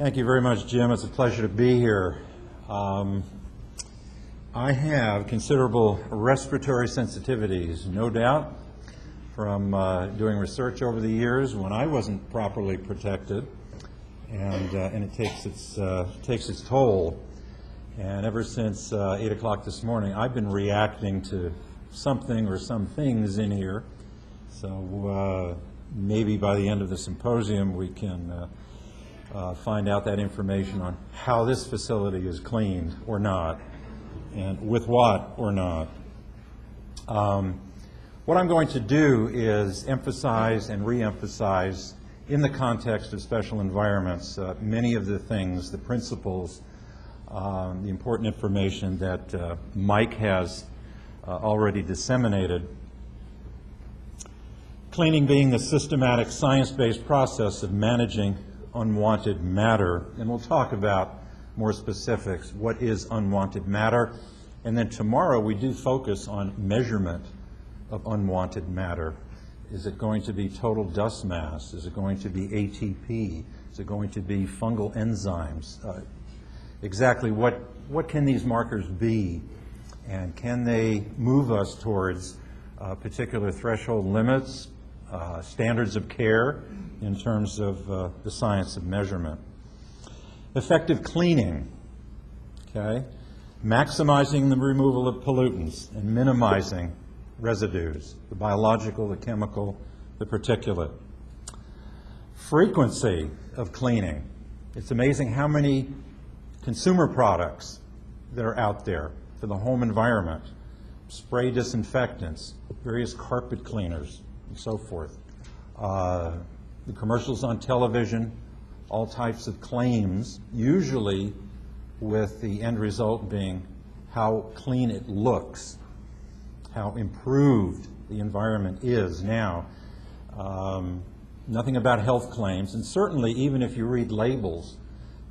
Thank you very much, Jim. It's a pleasure to be here. I have considerable respiratory sensitivities, no doubt, from doing research over the years when I wasn't properly protected, and it takes its toll. And ever since 8 o'clock this morning, I've been reacting to something or some things in here. So maybe by the end of the symposium we can find out that information on how this facility is cleaned or not, and with what or not. What I'm going to do is emphasize and re-emphasize in the context of special environments many of the things, the principles, the important information that Mike has already disseminated. Cleaning being the systematic science-based process of managing unwanted matter, and we'll talk about more specifics. What is unwanted matter? And then tomorrow we do focus on measurement of unwanted matter. Is it going to be total dust mass? Is it going to be ATP? Is it going to be fungal enzymes? Exactly what can these markers be? And can they move us towards particular threshold limits, standards of care in terms of the science of measurement? Effective cleaning, okay? Maximizing the removal of pollutants and minimizing residues, the biological, the chemical, the particulate. Frequency of cleaning. It's amazing how many consumer products that are out there for the home environment, spray disinfectants, various carpet cleaners, and so forth. The commercials on television, all types of claims, usually with the end result being how clean it looks, how improved the environment is now. Nothing about health claims, and certainly even if you read labels,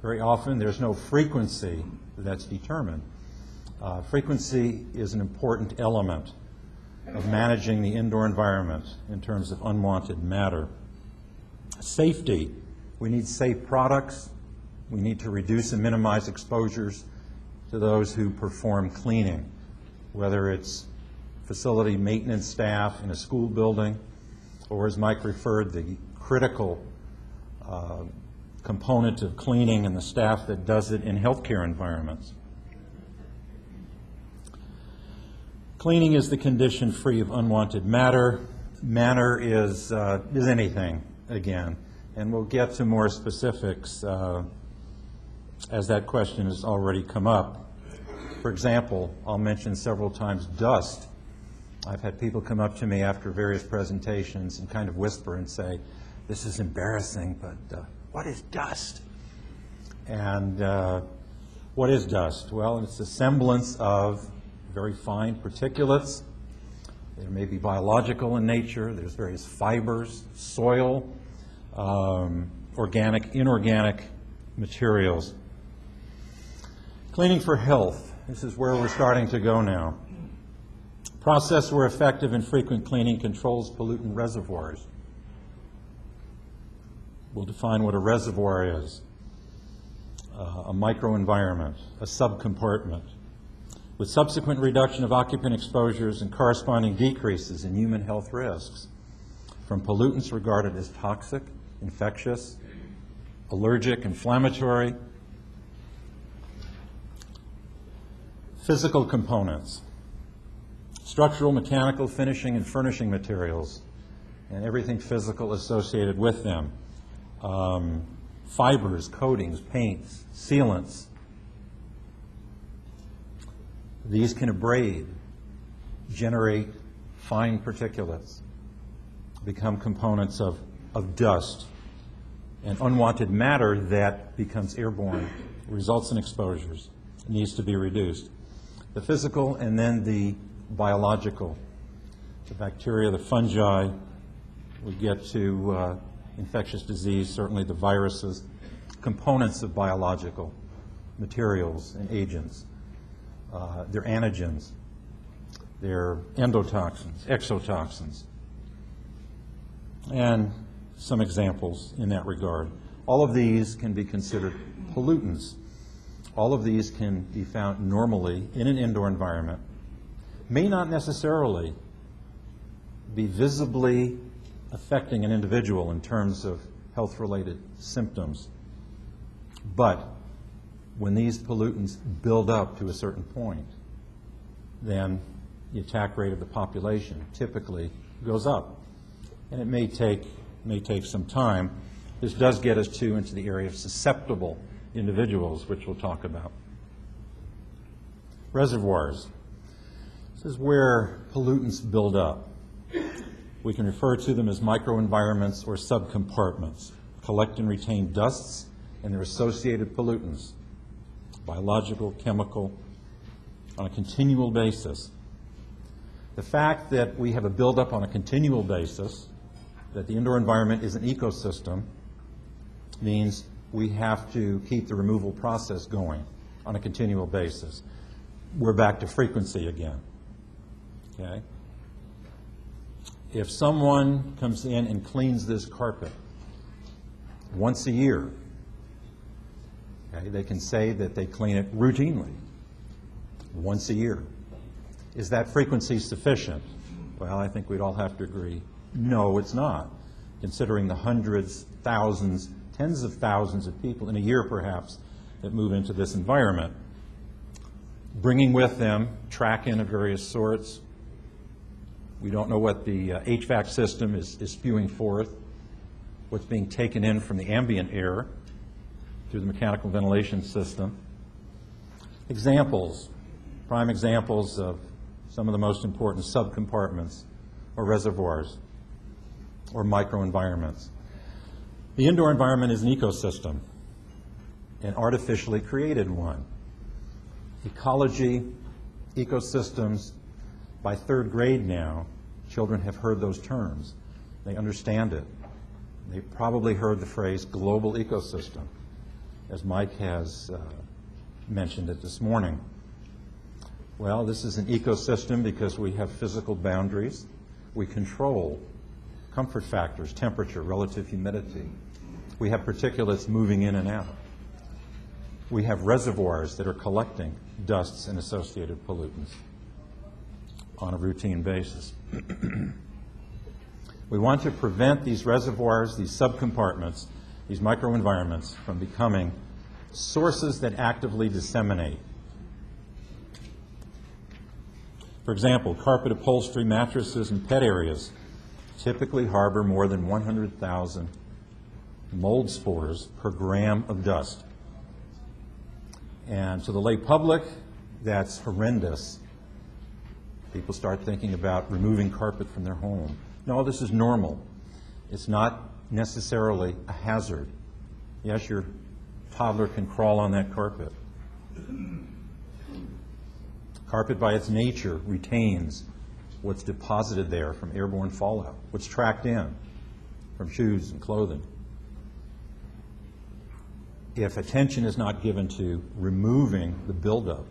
very often there's no frequency that's determined. Frequency is an important element of managing the indoor environment in terms of unwanted matter. Safety. We need safe products. We need to reduce and minimize exposures to those who perform cleaning, whether it's facility maintenance staff in a school building, or as Mike referred, the critical component of cleaning and the staff that does it in healthcare environments. Cleaning is the condition free of unwanted matter. Matter is anything, again, and we'll get to more specifics as that question has already come up. For example, I'll mention several times dust. I've had people come up to me after various presentations and kind of whisper and say, "This is embarrassing, but what is dust?" And what is dust? Well, it's a semblance of very fine particulates. They may be biological in nature. There's various fibers, soil, organic, inorganic materials. Cleaning for health. This is where we're starting to go now. Process where effective and frequent cleaning controls pollutant reservoirs. We'll define what a reservoir is. A microenvironment, a subcompartment, with subsequent reduction of occupant exposures and corresponding decreases in human health risks from pollutants regarded as toxic, infectious, allergic, inflammatory. Physical components, structural, mechanical, finishing, and furnishing materials, and everything physical associated with them. Fibers, coatings, paints, sealants. These can abrade, generate fine particulates, become components of dust, and unwanted matter that becomes airborne, results in exposures, needs to be reduced. The physical and then the biological, the bacteria, the fungi. We get to infectious disease, certainly the viruses, components of biological materials and agents. They're antigens, they're endotoxins, exotoxins, and some examples in that regard. All of these can be considered pollutants. All of these can be found normally in an indoor environment, may not necessarily be visibly affecting an individual in terms of health-related symptoms. But when these pollutants build up to a certain point, then the attack rate of the population typically goes up. And it may take some time. This does get us into the area of susceptible individuals, which we'll talk about. Reservoirs. This is where pollutants build up. We can refer to them as microenvironments or subcompartments. Collect and retain dusts and their associated pollutants, biological, chemical, on a continual basis. The fact that we have a buildup on a continual basis, that the indoor environment is an ecosystem, means we have to keep the removal process going on a continual basis. We're back to frequency again. Okay? If someone comes in and cleans this carpet once a year, okay, they can say that they clean it routinely once a year. Is that frequency sufficient? Well, I think we'd all have to agree, no, it's not, considering the hundreds, thousands, tens of thousands of people in a year perhaps that move into this environment, bringing with them track-in of various sorts. We don't know what the HVAC system is spewing forth, what's being taken in from the ambient air through the mechanical ventilation system. Examples, prime examples of some of the most important subcompartments or reservoirs or microenvironments. The indoor environment is an ecosystem, an artificially created one. Ecology, ecosystems, by third grade now, children have heard those terms. They understand it. They probably heard the phrase global ecosystem, as Mike has mentioned it this morning. Well, this is an ecosystem because we have physical boundaries. We control comfort factors, temperature, relative humidity. We have particulates moving in and out. We have reservoirs that are collecting dusts and associated pollutants on a routine basis. We want to prevent these reservoirs, these subcompartments, these microenvironments from becoming sources that actively disseminate. For example, carpet upholstery, mattresses, and pet areas typically harbor more than 100,000 mold spores per gram of dust. And to the lay public, that's horrendous. People start thinking about removing carpet from their home. No, this is normal. It's not necessarily a hazard. Yes, your toddler can crawl on that carpet. Carpet by its nature retains what's deposited there from airborne fallout, what's tracked in from shoes and clothing. If attention is not given to removing the buildup,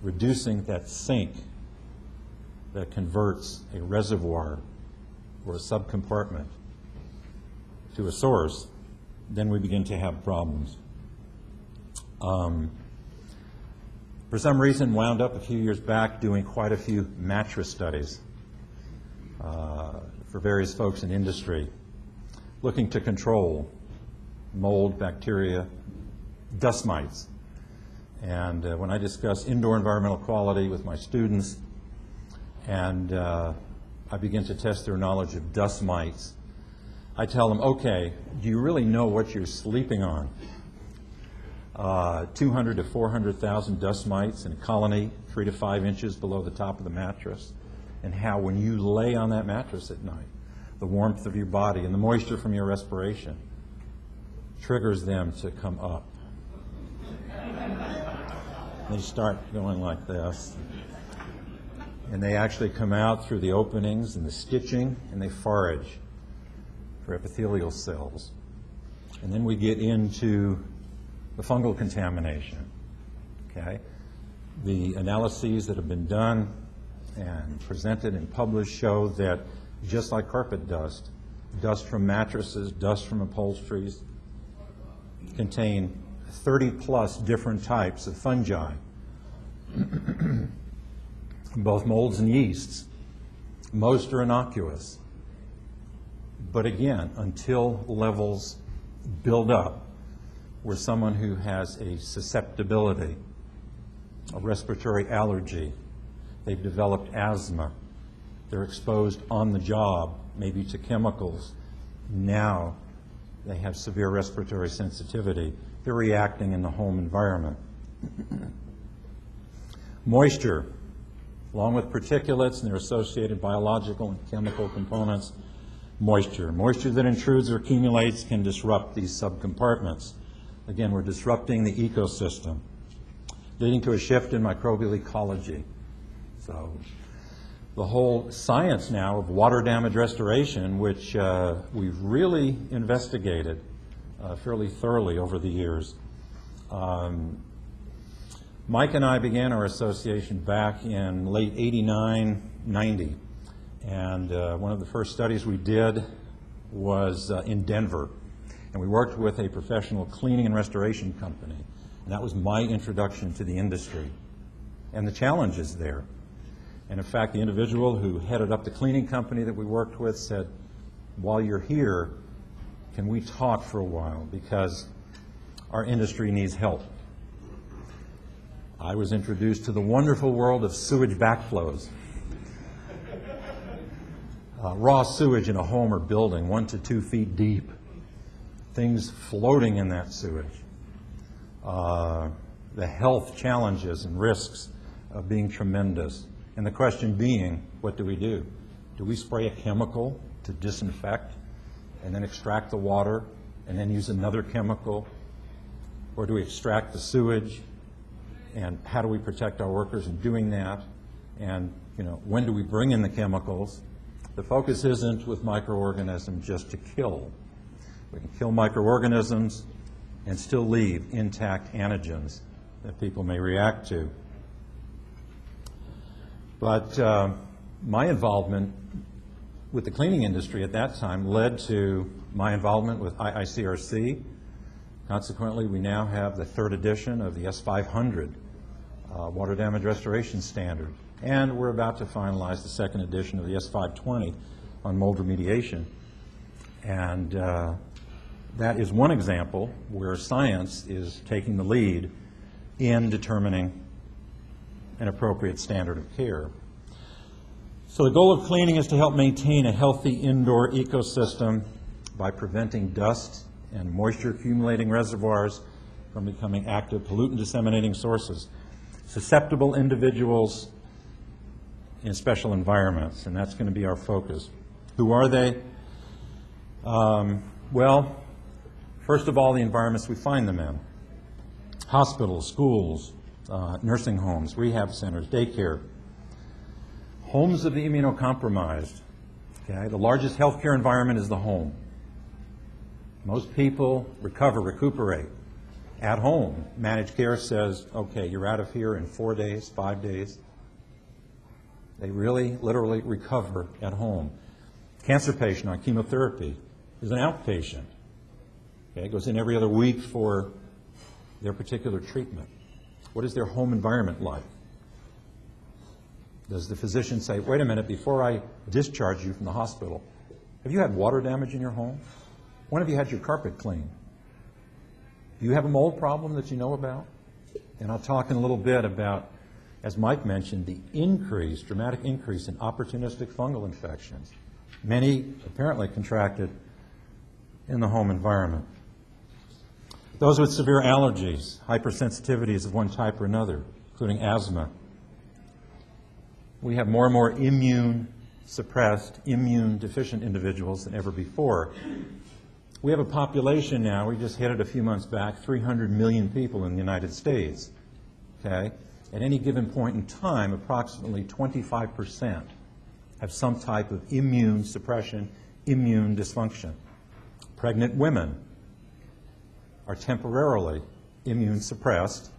reducing that sink that converts a reservoir or a subcompartment to a source, then we begin to have problems. For some reason, wound up a few years back doing quite a few mattress studies for various folks in industry, looking to control mold, bacteria, dust mites. And when I discuss indoor environmental quality with my students, and I begin to test their knowledge of dust mites, I tell them, okay, do you really know what you're sleeping on? 200 to 400,000 dust mites in a colony 3 to 5 inches below the top of the mattress, and how when you lay on that mattress at night, the warmth of your body and the moisture from your respiration triggers them to come up. They start going like this. And they actually come out through the openings and the stitching, and they forage for epithelial cells. And then we get into the fungal contamination. Okay? The analyses that have been done and presented and published show that just like carpet dust, dust from mattresses, dust from upholsteries, contain 30-plus different types of fungi, both molds and yeasts. Most are innocuous. But again, until levels build up where someone who has a susceptibility, a respiratory allergy, they've developed asthma, they're exposed on the job, maybe to chemicals, now they have severe respiratory sensitivity, they're reacting in the home environment. Moisture, along with particulates and their associated biological and chemical components, moisture. Moisture that intrudes or accumulates can disrupt these subcompartments. Again, we're disrupting the ecosystem, leading to a shift in microbial ecology. So the whole science now of water damage restoration, which we've really investigated fairly thoroughly over the years. Mike and I began our association back in late 89, 90. And one of the first studies we did was in Denver. And we worked with a professional cleaning and restoration company. And that was my introduction to the industry and the challenges there. And in fact, the individual who headed up the cleaning company that we worked with said, while you're here, can we talk for a while? Because our industry needs help. I was introduced to the wonderful world of sewage backflows. Raw sewage in a home or building, 1 to 2 feet deep. Things floating in that sewage. The health challenges and risks of being tremendous. And the question being, what do we do? Do we spray a chemical to disinfect and then extract the water and then use another chemical? Or do we extract the sewage? And how do we protect our workers in doing that? And when do we bring in the chemicals? The focus isn't with microorganisms just to kill. We can kill microorganisms and still leave intact antigens that people may react to. But my involvement with the cleaning industry at that time led to my involvement with ICRC. Consequently, we now have the 3rd edition of the S500 Water Damage Restoration Standard. And we're about to finalize the 2nd edition of the S520 on mold remediation. And that is one example where science is taking the lead in determining an appropriate standard of care. So the goal of cleaning is to help maintain a healthy indoor ecosystem by preventing dust and moisture accumulating reservoirs from becoming active pollutant disseminating sources. Susceptible individuals in special environments, and that's going to be our focus. Who are they? Well, first of all, the environments we find them in. Hospitals, schools, nursing homes, rehab centers, daycare, homes of the immunocompromised. Okay? The largest healthcare environment is the home. Most people recuperate at home. Managed care says, okay, you're out of here in 4 days, 5 days. They really, literally recover at home. Cancer patient on chemotherapy is an outpatient. Okay? Goes in every other week for their particular treatment. What is their home environment like? Does the physician say, wait a minute, before I discharge you from the hospital, have you had water damage in your home? When have you had your carpet cleaned? Do you have a mold problem that you know about? And I'll talk in a little bit about, as Mike mentioned, the dramatic increase in opportunistic fungal infections. Many apparently contracted in the home environment. Those with severe allergies, hypersensitivities of one type or another, including asthma. We have more and more immune-suppressed, immune-deficient individuals than ever before. We have a population now, we just hit it a few months back, 300 million people in the United States. Okay? At any given point in time, approximately 25% have some type of immune suppression, immune dysfunction. Pregnant women are temporarily immune suppressed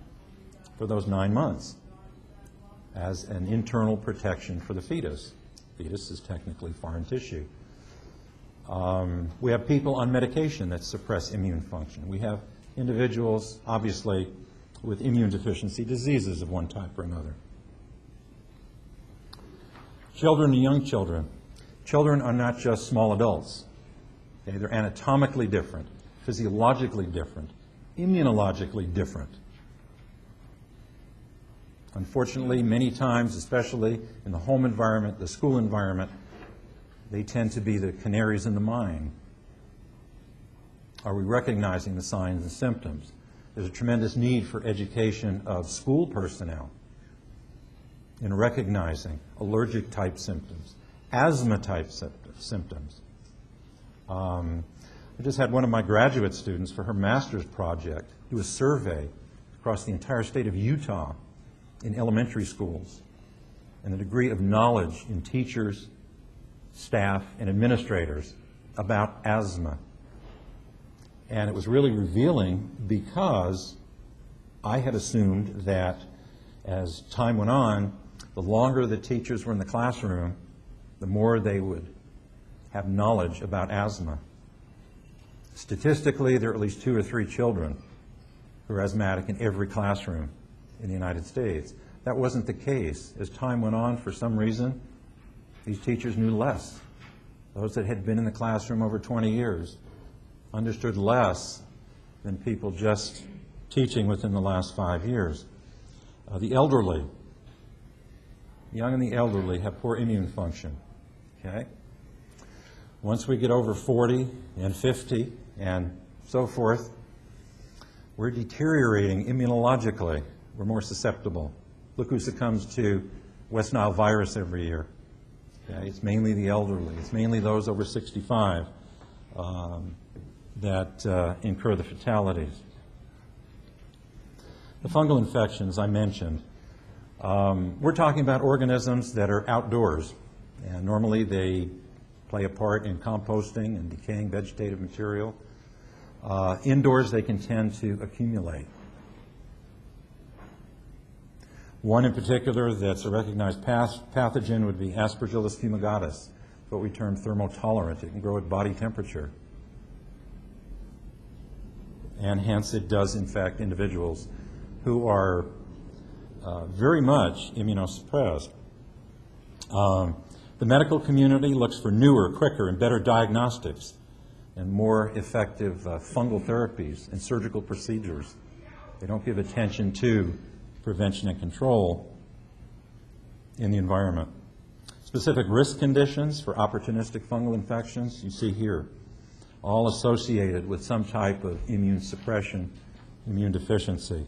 for those 9 months as an internal protection for the fetus. Fetus is technically foreign tissue. We have people on medication that suppress immune function. We have individuals, obviously, with immune deficiency diseases of one type or another. Children and young children. Children are not just small adults. Okay? They're anatomically different, physiologically different, immunologically different. Unfortunately, many times, especially in the home environment, the school environment, they tend to be the canaries in the mine. Are we recognizing the signs and symptoms? There's a tremendous need for education of school personnel in recognizing allergic type symptoms, asthma type symptoms. I just had one of my graduate students for her master's project do a survey across the entire state of Utah in elementary schools and the degree of knowledge in teachers, staff, and administrators about asthma. And it was really revealing because I had assumed that as time went on, the longer the teachers were in the classroom, the more they would have knowledge about asthma. Statistically, there are at least 2 or 3 children who are asthmatic in every classroom in the United States. That wasn't the case. As time went on, for some reason, these teachers knew less. Those that had been in the classroom over 20 years understood less than people just teaching within the last 5 years. The elderly, young and the elderly, have poor immune function. Okay? Once we get over 40 and 50 and so forth, we're deteriorating immunologically. We're more susceptible. Look who succumbs to West Nile virus every year. Okay? It's mainly the elderly. It's mainly those over 65 that incur the fatalities. The fungal infections I mentioned. We're talking about organisms that are outdoors, and normally they play a part in composting and decaying vegetative material. Indoors, they can tend to accumulate. One in particular that's a recognized pathogen would be Aspergillus fumigatus, what we term thermotolerant. It can grow at body temperature. And hence it does infect individuals who are very much immunosuppressed. The medical community looks for newer, quicker, and better diagnostics and more effective fungal therapies and surgical procedures. They don't give attention to prevention and control in the environment. Specific risk conditions for opportunistic fungal infections, you see here, all associated with some type of immune suppression, immune deficiency.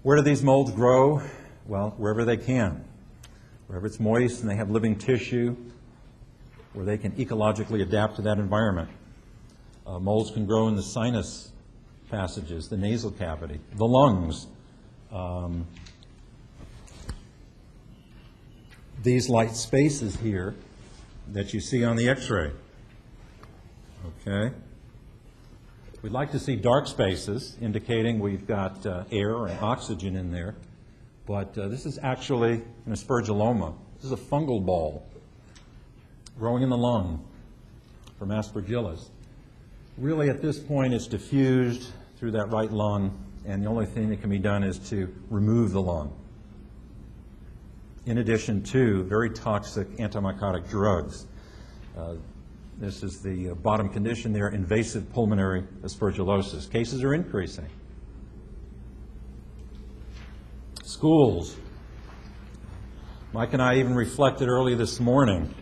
Where do these molds grow? Well, wherever they can. Wherever it's moist and they have living tissue, where they can ecologically adapt to that environment. Molds can grow in the sinus passages, the nasal cavity, the lungs. These light spaces here that you see on the X-ray. Okay? We'd like to see dark spaces, indicating we've got air and oxygen in there. But this is actually an aspergilloma. This is a fungal ball growing in the lung from Aspergillus. Really, at this point, it's diffused through that right lung, and the only thing that can be done is to remove the lung. In addition to very toxic antimycotic drugs. This is the bottom condition there, invasive pulmonary aspergillosis. Cases are increasing. Schools. Mike and I even reflected early this morning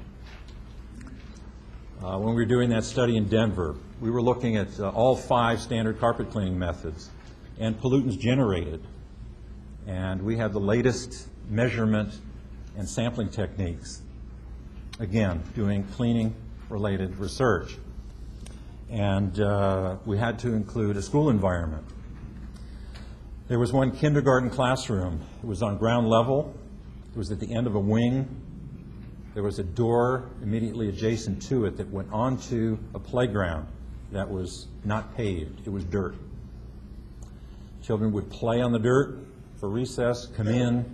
when we were doing that study in Denver. We were looking at all 5 standard carpet cleaning methods and pollutants generated. And we had the latest measurement and sampling techniques. Again, doing cleaning-related research. And we had to include a school environment. There was one kindergarten classroom. It was on ground level. It was at the end of a wing. There was a door immediately adjacent to it that went onto a playground that was not paved. It was dirt. Children would play on the dirt for recess, come in,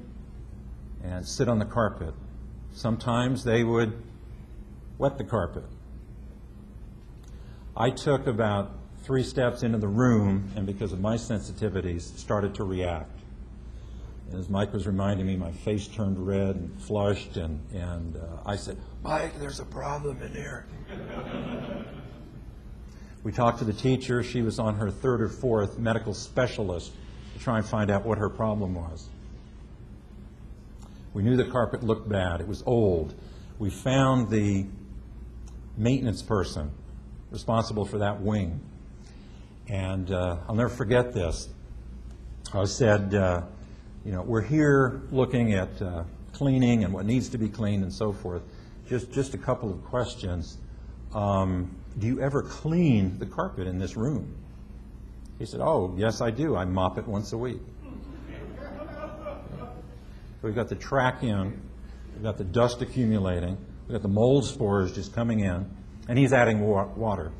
and sit on the carpet. Sometimes they would wet the carpet. I took about 3 steps into the room, and because of my sensitivities, started to react. And as Mike was reminding me, my face turned red and flushed, and I said, "Mike, there's a problem in here." We talked to the teacher. She was on her 3rd or 4th medical specialist to try and find out what her problem was. We knew the carpet looked bad. It was old. We found the maintenance person responsible for that wing. And I'll never forget this. I said, we're here looking at cleaning and what needs to be cleaned and so forth. Just a couple of questions. Do you ever clean the carpet in this room? He said, "Oh, yes, I do. I mop it once a week." We've got the track in, we've got the dust accumulating, we've got the mold spores just coming in, and he's adding water.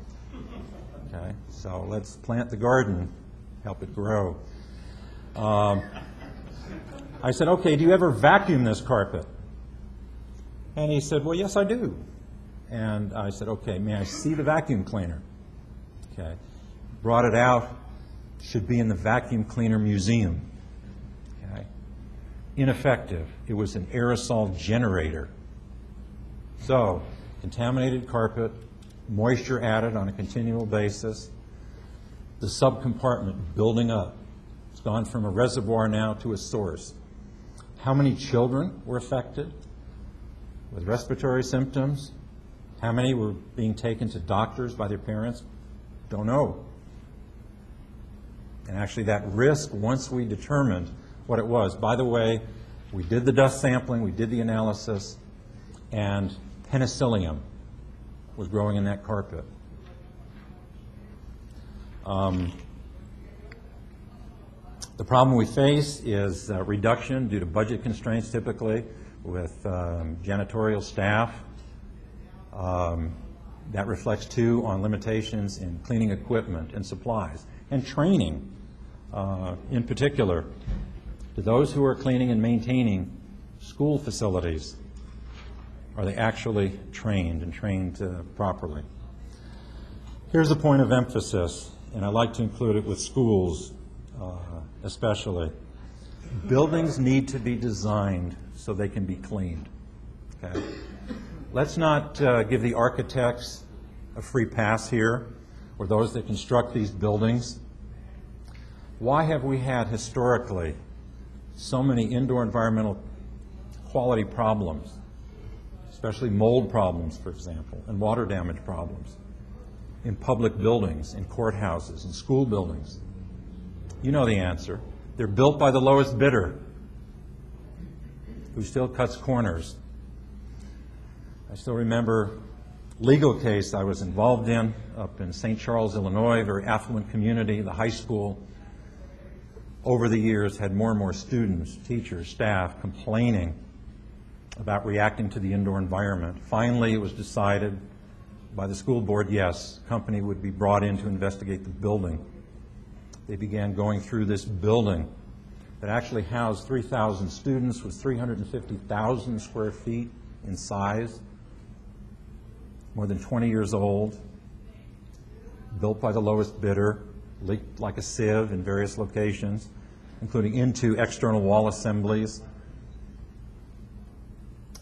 Okay, so let's plant the garden, help it grow. I said, "Okay, do you ever vacuum this carpet?" And he said, "Well, yes, I do." And I said, "Okay, may I see the vacuum cleaner?" Okay, brought it out, should be in the vacuum cleaner museum. Okay, ineffective. It was an aerosol generator. So, contaminated carpet, moisture added on a continual basis, the subcompartment building up. It's gone from a reservoir now to a source. How many children were affected with respiratory symptoms? How many were being taken to doctors by their parents? Don't know. And actually that risk, once we determined what it was, by the way, we did the dust sampling, we did the analysis, and penicillium was growing in that carpet. The problem we face is reduction due to budget constraints, typically, with janitorial staff. That reflects, too, on limitations in cleaning equipment and supplies, and training, in particular, to those who are cleaning and maintaining school facilities. Are they actually trained and trained properly? Here's a point of emphasis, and I like to include it with schools especially. Buildings need to be designed so they can be cleaned. Okay? Let's not give the architects a free pass here, or those that construct these buildings. Why have we had historically so many indoor environmental quality problems, especially mold problems, for example, and water damage problems in public buildings, in courthouses, in school buildings? You know the answer. They're built by the lowest bidder, who still cuts corners. I still remember a legal case I was involved in up in St. Charles, Illinois, a very affluent community. The high school, over the years, had more and more students, teachers, staff complaining about reacting to the indoor environment. Finally, it was decided by the school board, yes, a company would be brought in to investigate the building. They began going through this building that actually housed 3,000 students, was 350,000 square feet in size, more than 20 years old, built by the lowest bidder, leaked like a sieve in various locations, including into external wall assemblies.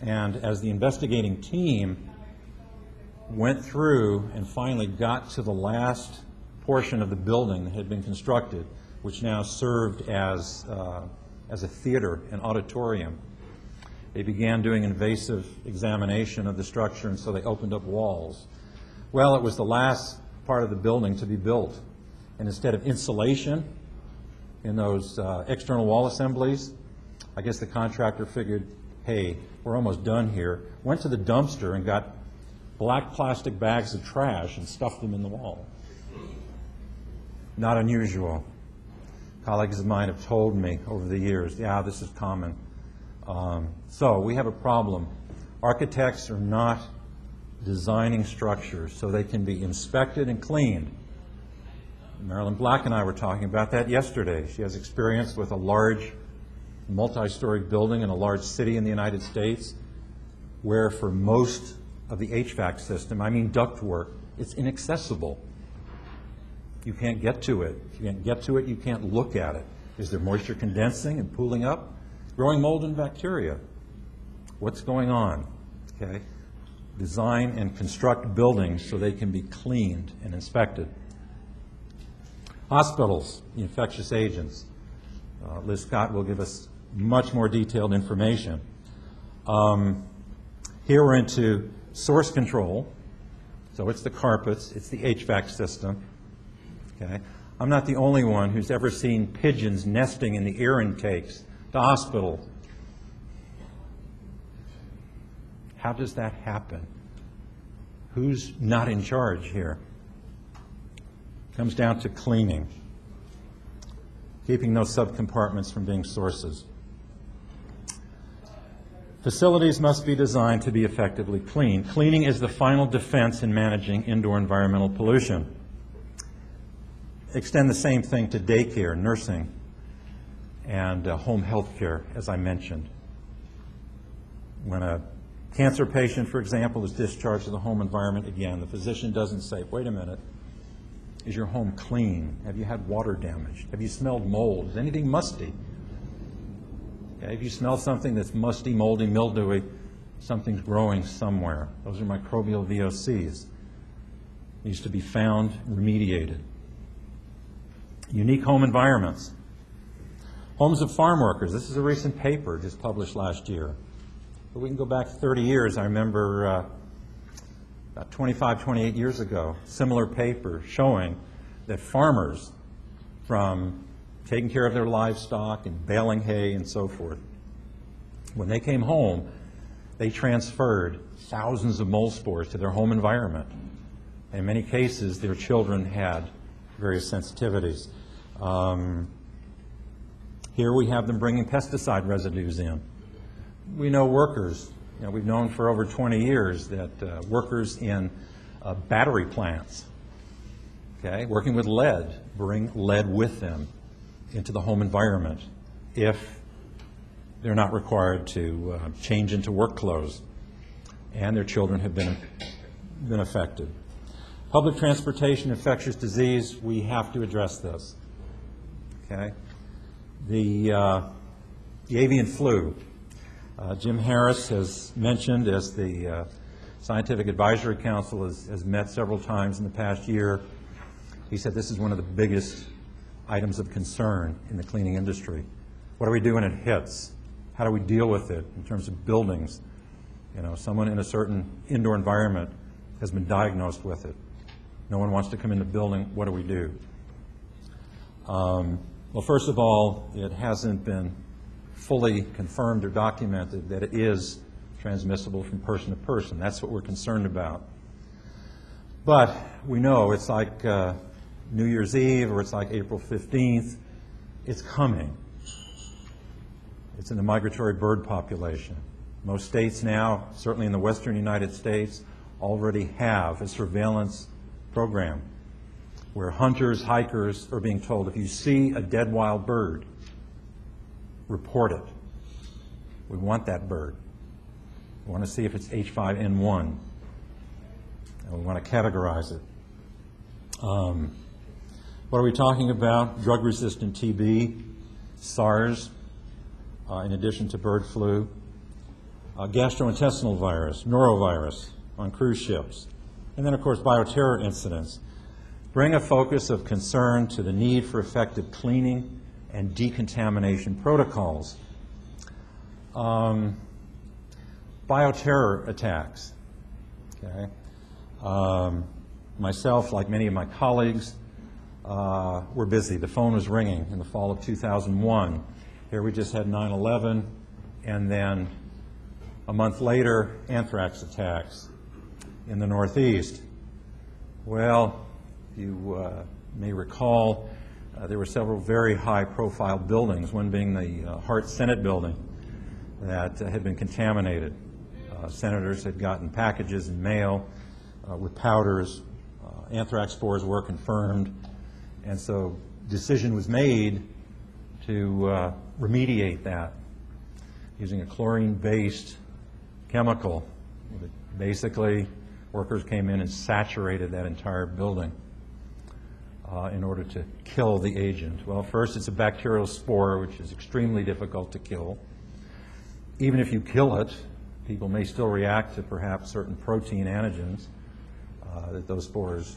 And as the investigating team went through and finally got to the last portion of the building that had been constructed, which now served as a theater, an auditorium, they began doing invasive examination of the structure, and so they opened up walls. Well, it was the last part of the building to be built, and instead of insulation in those external wall assemblies, I guess the contractor figured, hey, we're almost done here, went to the dumpster and got black plastic bags of trash and stuffed them in the wall. Not unusual. Colleagues of mine have told me over the years, yeah, this is common. So we have a problem. Architects are not designing structures so they can be inspected and cleaned. Marilyn Black and I were talking about that yesterday. She has experience with a large multi-story building in a large city in the United States, where for most of the HVAC system, I mean ductwork, it's inaccessible. You can't get to it. If you can't get to it, you can't look at it. Is there moisture condensing and pooling up? Growing mold and bacteria. What's going on? Okay. Design and construct buildings so they can be cleaned and inspected. Hospitals, the infectious agents. Liz Scott will give us much more detailed information. Here we're into source control. So it's the carpets, it's the HVAC system. Okay. I'm not the only one who's ever seen pigeons nesting in the air intakes to hospitals. How does that happen? Who's not in charge here? Comes down to cleaning, keeping those subcompartments from being sources. Facilities must be designed to be effectively clean. Cleaning is the final defense in managing indoor environmental pollution. Extend the same thing to daycare, nursing, and home health care, as I mentioned. When a cancer patient, for example, is discharged to the home environment, again, the physician doesn't say, wait a minute, is your home clean? Have you had water damage? Have you smelled mold? Is anything musty? Okay, if you smell something that's musty, moldy, mildewy, something's growing somewhere. Those are microbial VOCs. Needs to be found and remediated. Unique home environments. Homes of farm workers. This is a recent paper just published last year. But we can go back 30 years. I remember about 25, 28 years ago, similar paper showing that farmers, from taking care of their livestock and baling hay and so forth, when they came home, they transferred thousands of mold spores to their home environment. In many cases, their children had various sensitivities. Here we have them bringing pesticide residues in. We know workers, we've known for over 20 years that workers in battery plants, okay, working with lead, bring lead with them into the home environment if they're not required to change into work clothes, and their children have been affected. Public transportation, infectious disease, we have to address this. Okay? The avian flu. Jim Harris has mentioned, as the Scientific Advisory Council has met several times in the past year, he said this is one of the biggest items of concern in the cleaning industry. What do we do when it hits? How do we deal with it in terms of buildings? Someone in a certain indoor environment has been diagnosed with it. No one wants to come in the building. What do we do? Well, first of all, it hasn't been fully confirmed or documented that it is transmissible from person to person. That's what we're concerned about. But we know it's like New Year's Eve or it's like April 15th. It's coming. It's in the migratory bird population. Most states now, certainly in the western United States, already have a surveillance program where hunters, hikers are being told, if you see a dead wild bird, report it. We want that bird. We want to see if it's H5N1. And we want to categorize it. What are we talking about? Drug-resistant TB, SARS, in addition to bird flu, gastrointestinal virus, norovirus on cruise ships, and then, of course, bioterror incidents. Bring a focus of concern to the need for effective cleaning and decontamination protocols. Bioterror attacks. Okay. Myself, like many of my colleagues, were busy. The phone was ringing in the fall of 2001. Here we just had 9/11, and then a month later, anthrax attacks in the Northeast. Well, you may recall there were several very high-profile buildings, one being the Hart Senate building that had been contaminated. Senators had gotten packages in mail with powders. Anthrax spores were confirmed, and so decision was made to remediate that using a chlorine-based chemical with a Basically, workers came in and saturated that entire building in order to kill the agent. Well, first, it's a bacterial spore, which is extremely difficult to kill. Even if you kill it, people may still react to perhaps certain protein antigens that those spores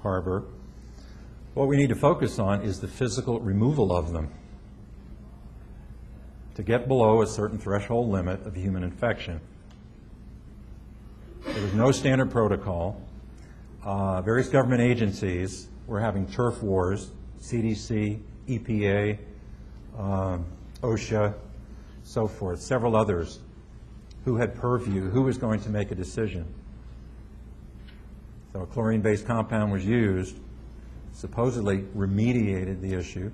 harbor. What we need to focus on is the physical removal of them to get below a certain threshold limit of human infection. There was no standard protocol. Various government agencies were having turf wars, CDC, EPA, OSHA, so forth, several others, who had purview, who was going to make a decision. So a chlorine-based compound was used, supposedly remediated the issue.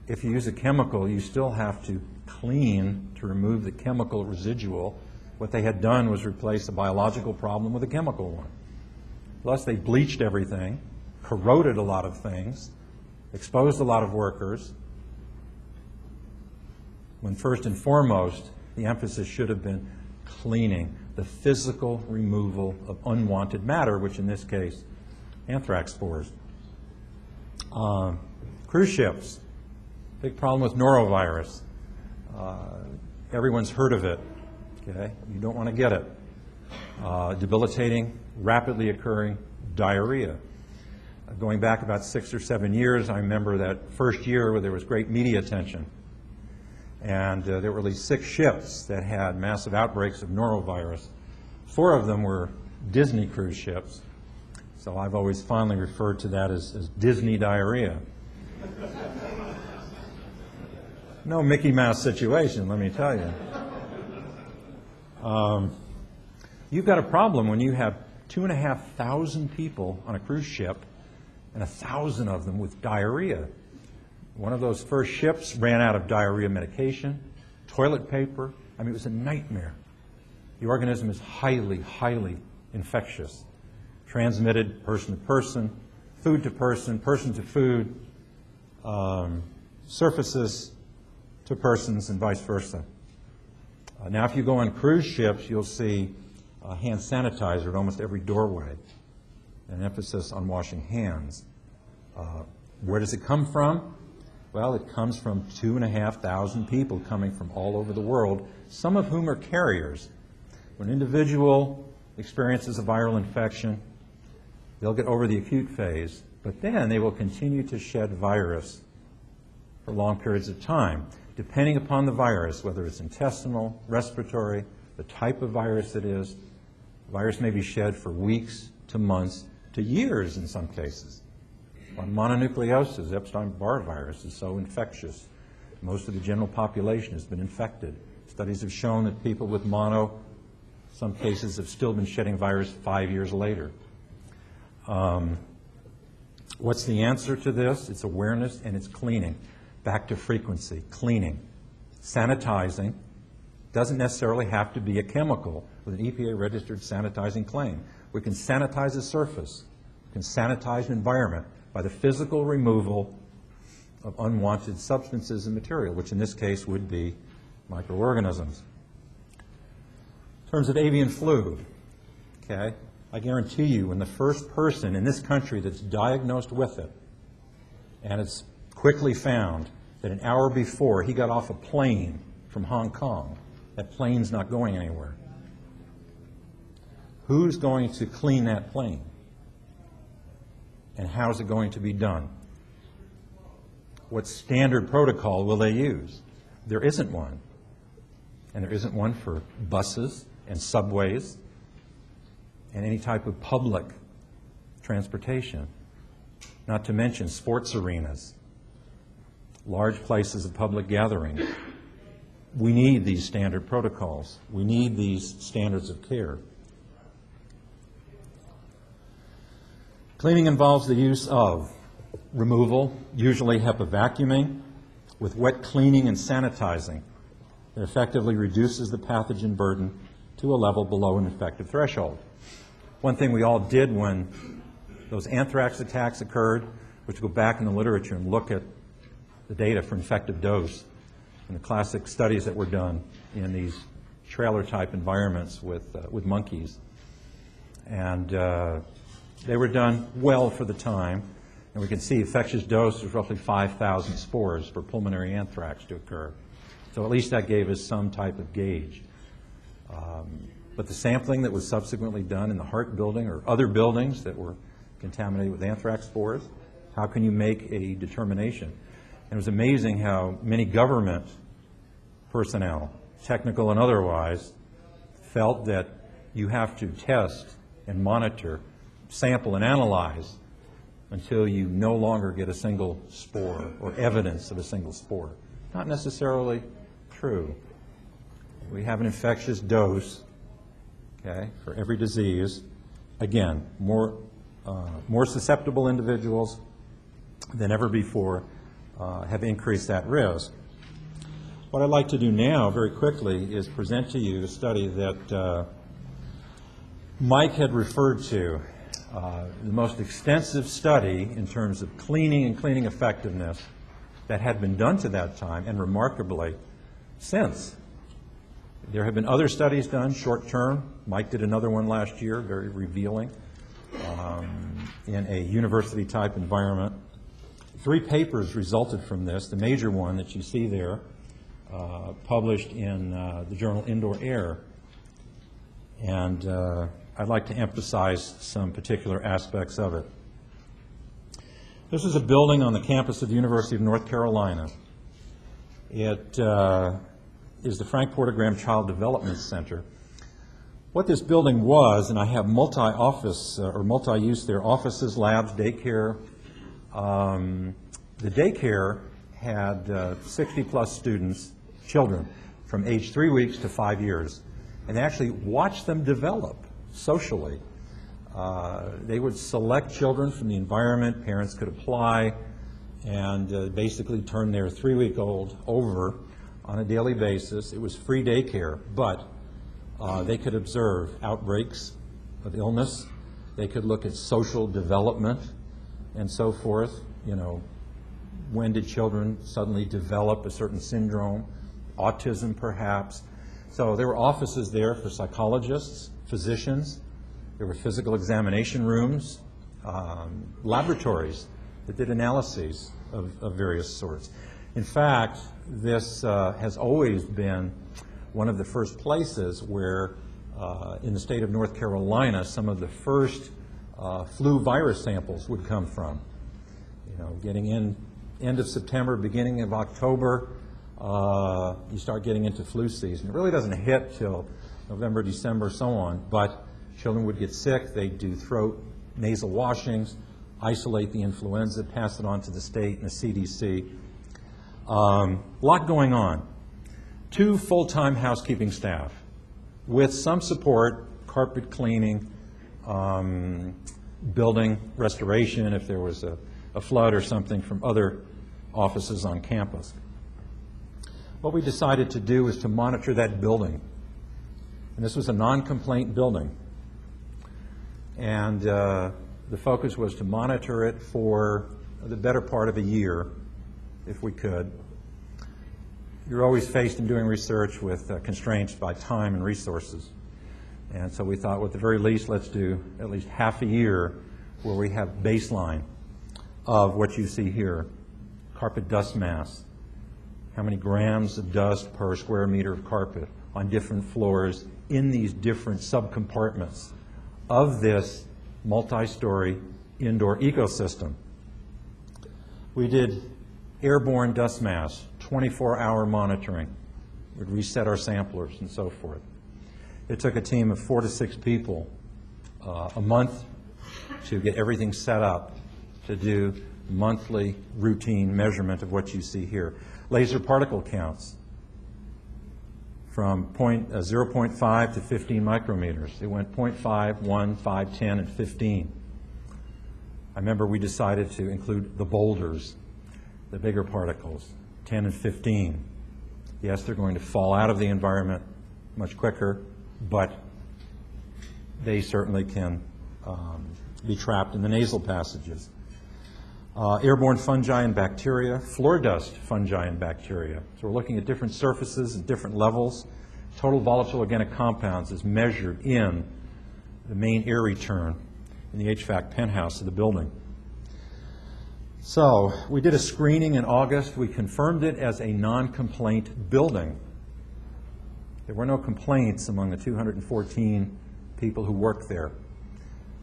If you use a chemical, you still have to clean to remove the chemical residual. What they had done was replace a biological problem with a chemical one. Plus, they bleached everything, corroded a lot of things, exposed a lot of workers, when first and foremost, the emphasis should have been cleaning, the physical removal of unwanted matter, which in this case, anthrax spores. Cruise ships, big problem with norovirus. Everyone's heard of it, okay? You don't want to get it. Debilitating, rapidly occurring diarrhea. Going back about 6 or 7 years, I remember that first year where there was great media attention. And there were at least 6 ships that had massive outbreaks of norovirus. 4 of them were Disney cruise ships. So I've always fondly referred to that as Disney diarrhea. No Mickey Mouse situation, let me tell you. You've got a problem when you have 2,500 people on a cruise ship and 1,000 of them with diarrhea. One of those first ships ran out of diarrhea medication, toilet paper. I mean, it was a nightmare. The organism is highly, highly infectious. Transmitted person to person, food to person to food, surfaces to persons, and vice versa. Now, if you go on cruise ships, you'll see hand sanitizer at almost every doorway, an emphasis on washing hands. Where does it come from? Well, it comes from 2,500 people coming from all over the world, some of whom are carriers. When an individual experiences a viral infection, they'll get over the acute phase, but then they will continue to shed virus for long periods of time, depending upon the virus, whether it's intestinal, respiratory, the type of virus it is. The virus may be shed for weeks to months to years in some cases. On mononucleosis, Epstein-Barr virus is so infectious. Most of the general population has been infected. Studies have shown that people with mono, some cases have still been shedding virus 5 years later. What's the answer to this? It's awareness and it's cleaning. Back to frequency, cleaning. Sanitizing doesn't necessarily have to be a chemical with an EPA-registered sanitizing claim. We can sanitize a surface. We can sanitize an environment by the physical removal of unwanted substances and material, which in this case would be microorganisms. In terms of avian flu, okay, I guarantee you when the first person in this country that's diagnosed with it, and it's quickly found that an hour before he got off a plane from Hong Kong, that plane's not going anywhere. Who's going to clean that plane? And how is it going to be done? What standard protocol will they use? There isn't one. And there isn't one for buses and subways and any type of public transportation, not to mention sports arenas, large places of public gathering. We need these standard protocols. We need these standards of care. Cleaning involves the use of removal, usually HEPA vacuuming, with wet cleaning and sanitizing that effectively reduces the pathogen burden to a level below an effective threshold. One thing we all did when those anthrax attacks occurred was to go back in the literature and look at the data for infective dose and the classic studies that were done in these trailer-type environments with monkeys. And they were done well for the time. And we can see infectious dose was roughly 5,000 spores for pulmonary anthrax to occur. So at least that gave us some type of gauge. But the sampling that was subsequently done in the Hart building or other buildings that were contaminated with anthrax spores, how can you make a determination? And it was amazing how many government personnel, technical and otherwise, felt that you have to test and monitor, sample and analyze until you no longer get a single spore or evidence of a single spore. Not necessarily true. We have an infectious dose, okay, for every disease. Again, more susceptible individuals than ever before have increased that risk. What I'd like to do now, very quickly, is present to you a study that Mike had referred to, the most extensive study in terms of cleaning and cleaning effectiveness that had been done to that time, and remarkably, since. There have been other studies done, short-term. Mike did another one last year, very revealing, in a university-type environment. 3 papers resulted from this. The major one that you see there, published in the journal Indoor Air. And I'd like to emphasize some particular aspects of it. This is a building on the campus of the University of North Carolina. It is the Frank Porter Graham Child Development Center. What this building was, and I have multi-office or multi-use there, offices, labs, daycare. The daycare had 60-plus students, children, from age 3 weeks to 5 years. And they actually watched them develop socially. They would select children from the environment, parents could apply, and basically turn their 3-week-old over on a daily basis. It was free daycare, but they could observe outbreaks of illness. They could look at social development and so forth. You know, when did children suddenly develop a certain syndrome, autism perhaps. So there were offices there for psychologists, physicians. There were physical examination rooms, laboratories that did analyses of various sorts. In fact, this has always been one of the first places where, in the state of North Carolina, some of the first flu virus samples would come from. You know, getting in end of September, beginning of October, you start getting into flu season. It really doesn't hit till November, December, so on, but children would get sick. They'd do throat, nasal washings, isolate the influenza, pass it on to the state and the CDC. A lot going on. 2 full-time housekeeping staff with some support, carpet cleaning, building restoration if there was a flood or something from other offices on campus. What we decided to do is to monitor that building. And this was a non-complaint building. And the focus was to monitor it for the better part of a year, if we could. You're always faced in doing research with constraints by time and resources. And so we thought, well, at the very least, let's do at least half a year where we have baseline of what you see here. Carpet dust mass. How many grams of dust per square meter of carpet on different floors in these different subcompartments of this multi-story indoor ecosystem. We did airborne dust mass, 24-hour monitoring. We'd reset our samplers and so forth. It took a team of 4 to 6 people a month to get everything set up to do monthly routine measurement of what you see here. Laser particle counts from 0.5 to 15 micrometers. It went 0.5, 1, 5, 10, and 15. I remember we decided to include the boulders, the bigger particles, 10 and 15. Yes, they're going to fall out of the environment much quicker, but they certainly can be trapped in the nasal passages. Airborne fungi and bacteria, floor dust fungi and bacteria. So we're looking at different surfaces and different levels Total volatile organic compounds is measured in the main air return in the HVAC penthouse of the building. So we did a screening in August. We confirmed it as a non-complaint building. There were no complaints among the 214 people who worked there.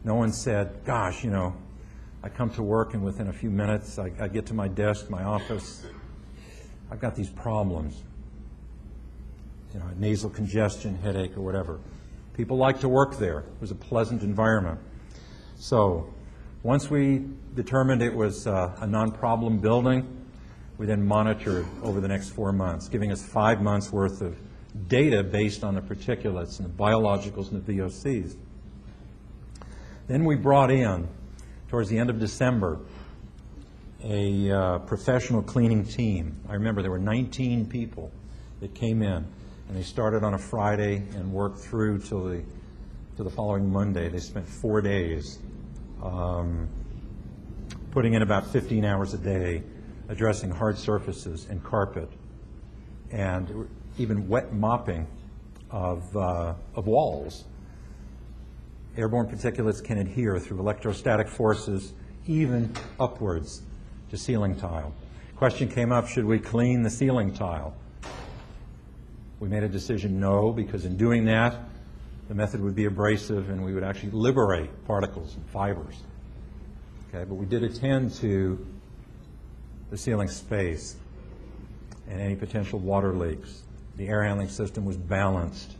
No one said, gosh, you know, I come to work and within a few minutes I get to my desk, my office, I've got these problems. You know, nasal congestion, headache, or whatever. People like to work there. It was a pleasant environment. So once we determined it was a non-problem building, we then monitored over the next 4 months, giving us 5 months worth of data based on the particulates and the biologicals and the VOCs. Then we brought in, towards the end of December, a professional cleaning team. I remember there were 19 people that came in, and they started on a Friday and worked through till the following Monday. They spent 4 days putting in about 15 hours a day, addressing hard surfaces and carpet, and even wet mopping of walls. Airborne particulates can adhere through electrostatic forces, even upwards to ceiling tile. Question came up, should we clean the ceiling tile? We made a decision no, because in doing that, the method would be abrasive and we would actually liberate particles and fibers. Okay, but we did attend to the ceiling space and any potential water leaks. The air handling system was balanced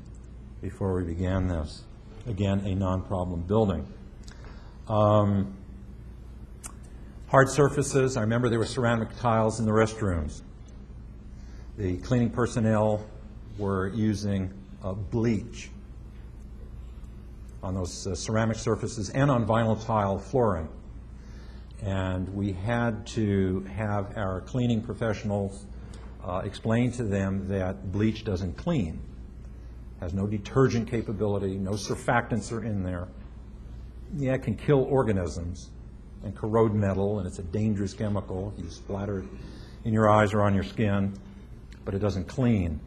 before we began this. Again, a non-problem building. Hard surfaces, I remember there were ceramic tiles in the restrooms. The cleaning personnel were using bleach on those ceramic surfaces and on vinyl tile flooring. And we had to have our cleaning professionals explain to them that bleach doesn't clean, has no detergent capability, no surfactants are in there. Yeah, it can kill organisms and corrode metal, and it's a dangerous chemical. You splatter it in your eyes or on your skin, but it doesn't clean.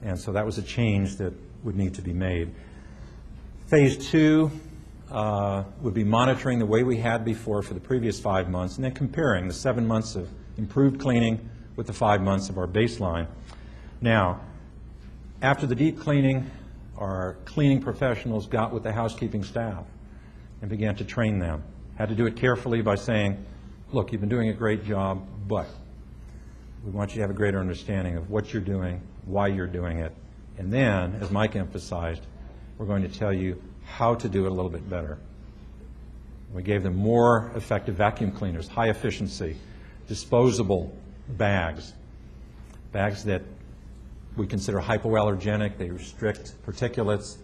And so that was a change that would need to be made. Phase 2 would be monitoring the way we had before for the previous 5 months, and then comparing the 7 months of improved cleaning with the 5 months of our baseline. Now, after the deep cleaning, our cleaning professionals got with the housekeeping staff and began to train them. Had to do it carefully by saying, look, you've been doing a great job, but we want you to have a greater understanding of what you're doing, why you're doing it, and then, as Mike emphasized, we're going to tell you how to do it a little bit better. We gave them more effective vacuum cleaners, high efficiency, disposable bags that we consider hypoallergenic. They restrict particulates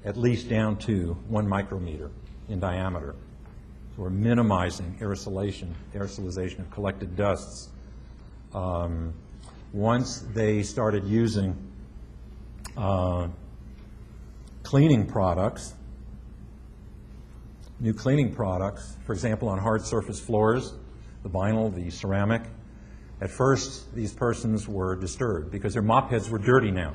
at least down to 1 micrometer in diameter. So we're minimizing aerosolization of collected dusts. Once they started using cleaning products, new cleaning products, for example, on hard surface floors, the vinyl, the ceramic, at first these persons were disturbed because their mop heads were dirty now.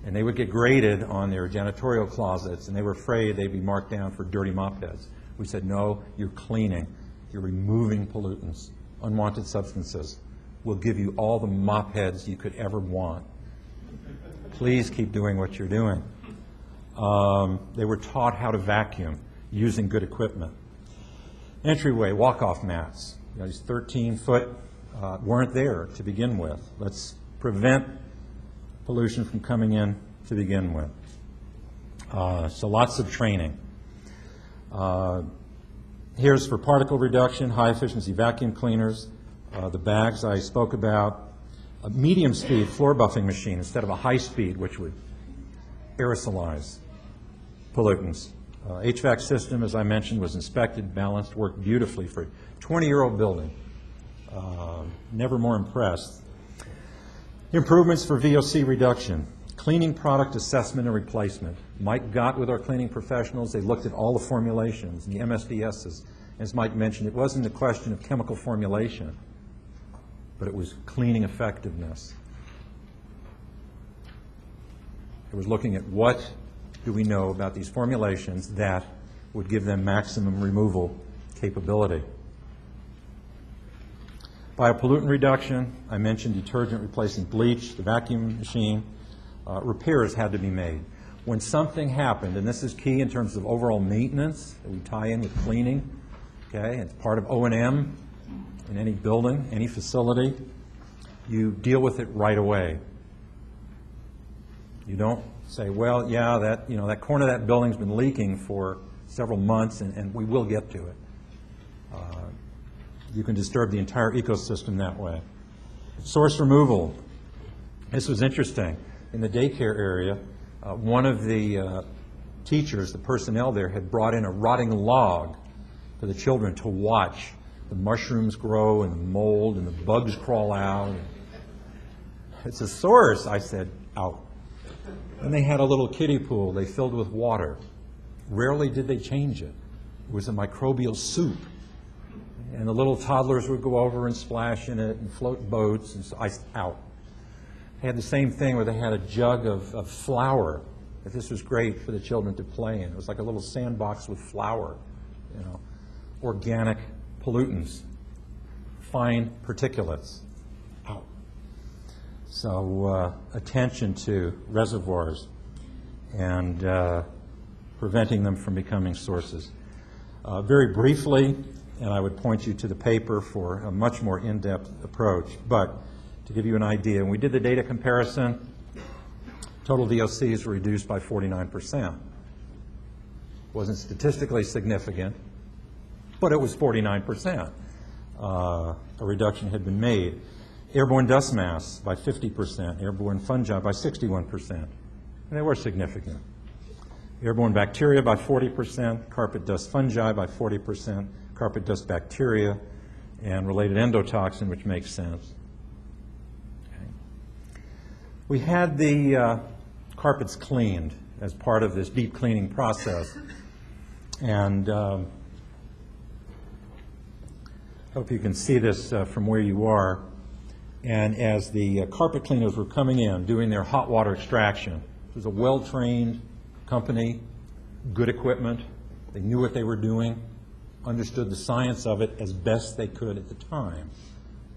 And they would get graded on their janitorial closets, and they were afraid they'd be marked down for dirty mop heads. We said, no, you're cleaning. You're removing pollutants, unwanted substances. We'll give you all the mop heads you could ever want. Please keep doing what you're doing. They were taught how to vacuum using good equipment. Entryway, walk-off mats. You know, these 13-foot weren't there to begin with. Let's prevent pollution from coming in to begin with. So lots of training. Here's for particle reduction, high-efficiency vacuum cleaners. The bags I spoke about. A medium-speed floor buffing machine instead of a high-speed, which would aerosolize pollutants. HVAC system, as I mentioned, was inspected, balanced, worked beautifully for a 20-year-old building. Never more impressed. Improvements for VOC reduction. Cleaning product assessment and replacement. Mike got with our cleaning professionals. They looked at all the formulations and the MSDSs. As Mike mentioned, it wasn't a question of chemical formulation, but it was cleaning effectiveness. It was looking at what do we know about these formulations that would give them maximum removal capability. Biopollutant reduction, I mentioned detergent replacing bleach, the vacuum machine. Repairs had to be made. When something happened, and this is key in terms of overall maintenance that we tie in with cleaning, okay, it's part of O&M in any building, any facility, you deal with it right away. You don't say, well, yeah, that corner of that building's been leaking for several months, and we will get to it. You can disturb the entire ecosystem that way. Source removal. This was interesting. In the daycare area, one of the teachers, the personnel there, had brought in a rotting log for the children to watch the mushrooms grow and the mold and the bugs crawl out. It's a source, I said, out. And they had a little kiddie pool they filled with water. Rarely did they change it. It was a microbial soup. And the little toddlers would go over and splash in it and float boats, and so out. They had the same thing where they had a jug of flour. This was great for the children to play in. It was like a little sandbox with flour, organic pollutants, fine particulates, out. So attention to reservoirs and preventing them from becoming sources. Very briefly, and I would point you to the paper for a much more in-depth approach, but to give you an idea, when we did the data comparison, total VOCs were reduced by 49%. Wasn't statistically significant, but it was 49%. A reduction had been made. Airborne dust masks by 50%, airborne fungi by 61%, and they were significant. Airborne bacteria by 40%, carpet dust fungi by 40%, carpet dust bacteria, and related endotoxin, which makes sense. Okay. We had the carpets cleaned as part of this deep cleaning process, and hope you can see this from where you are. And as the carpet cleaners were coming in, doing their hot water extraction, it was a well-trained company, good equipment. They knew what they were doing, understood the science of it as best they could at the time,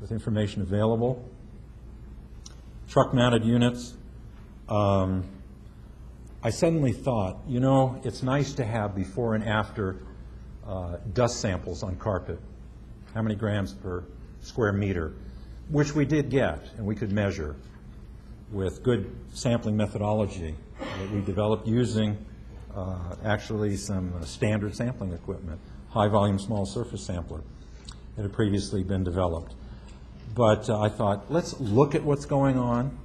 with information available. Truck-mounted units. I suddenly thought, it's nice to have before and after dust samples on carpet. How many grams per square meter? Which we did get, and we could measure with good sampling methodology that we developed using actually some standard sampling equipment, high-volume small surface sampler that had previously been developed. But I thought, let's look at what's going on.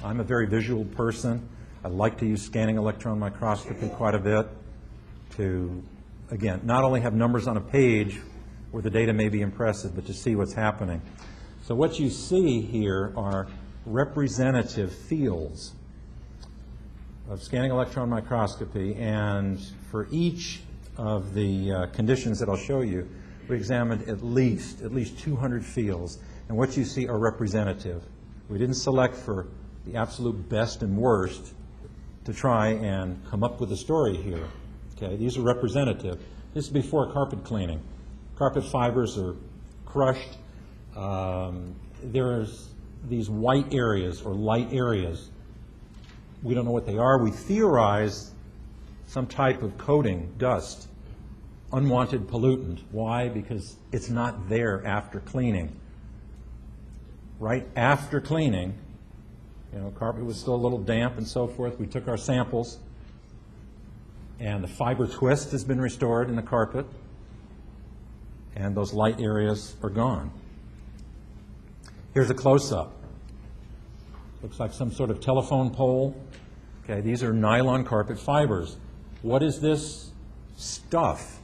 I'm a very visual person. I like to use scanning electron microscopy quite a bit to, again, not only have numbers on a page where the data may be impressive, but to see what's happening. So what you see here are representative fields of scanning electron microscopy, and for each of the conditions that I'll show you, we examined at least 200 fields, and what you see are representative. We didn't select for the absolute best and worst to try and come up with a story here. Okay, these are representative. This is before carpet cleaning. Carpet fibers are crushed. There's these white areas or light areas. We don't know what they are. We theorize some type of coating, dust, unwanted pollutant. Why? Because it's not there after cleaning. Right after cleaning, carpet was still a little damp and so forth. We took our samples, and the fiber twist has been restored in the carpet, and those light areas are gone. Here's a close-up. Looks like some sort of telephone pole. Okay, these are nylon carpet fibers. What is this stuff?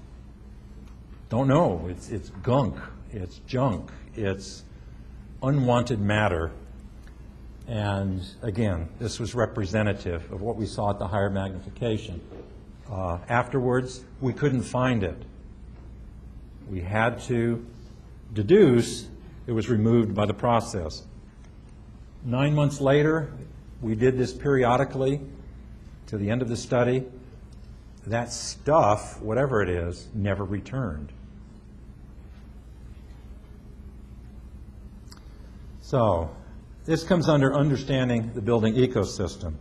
Don't know. It's gunk. It's junk. It's unwanted matter. And again, this was representative of what we saw at the higher magnification. Afterwards, we couldn't find it. We had to deduce it was removed by the process. 9 months later, we did this periodically, to the end of the study, that stuff, whatever it is, never returned. So, this comes under understanding the building ecosystem.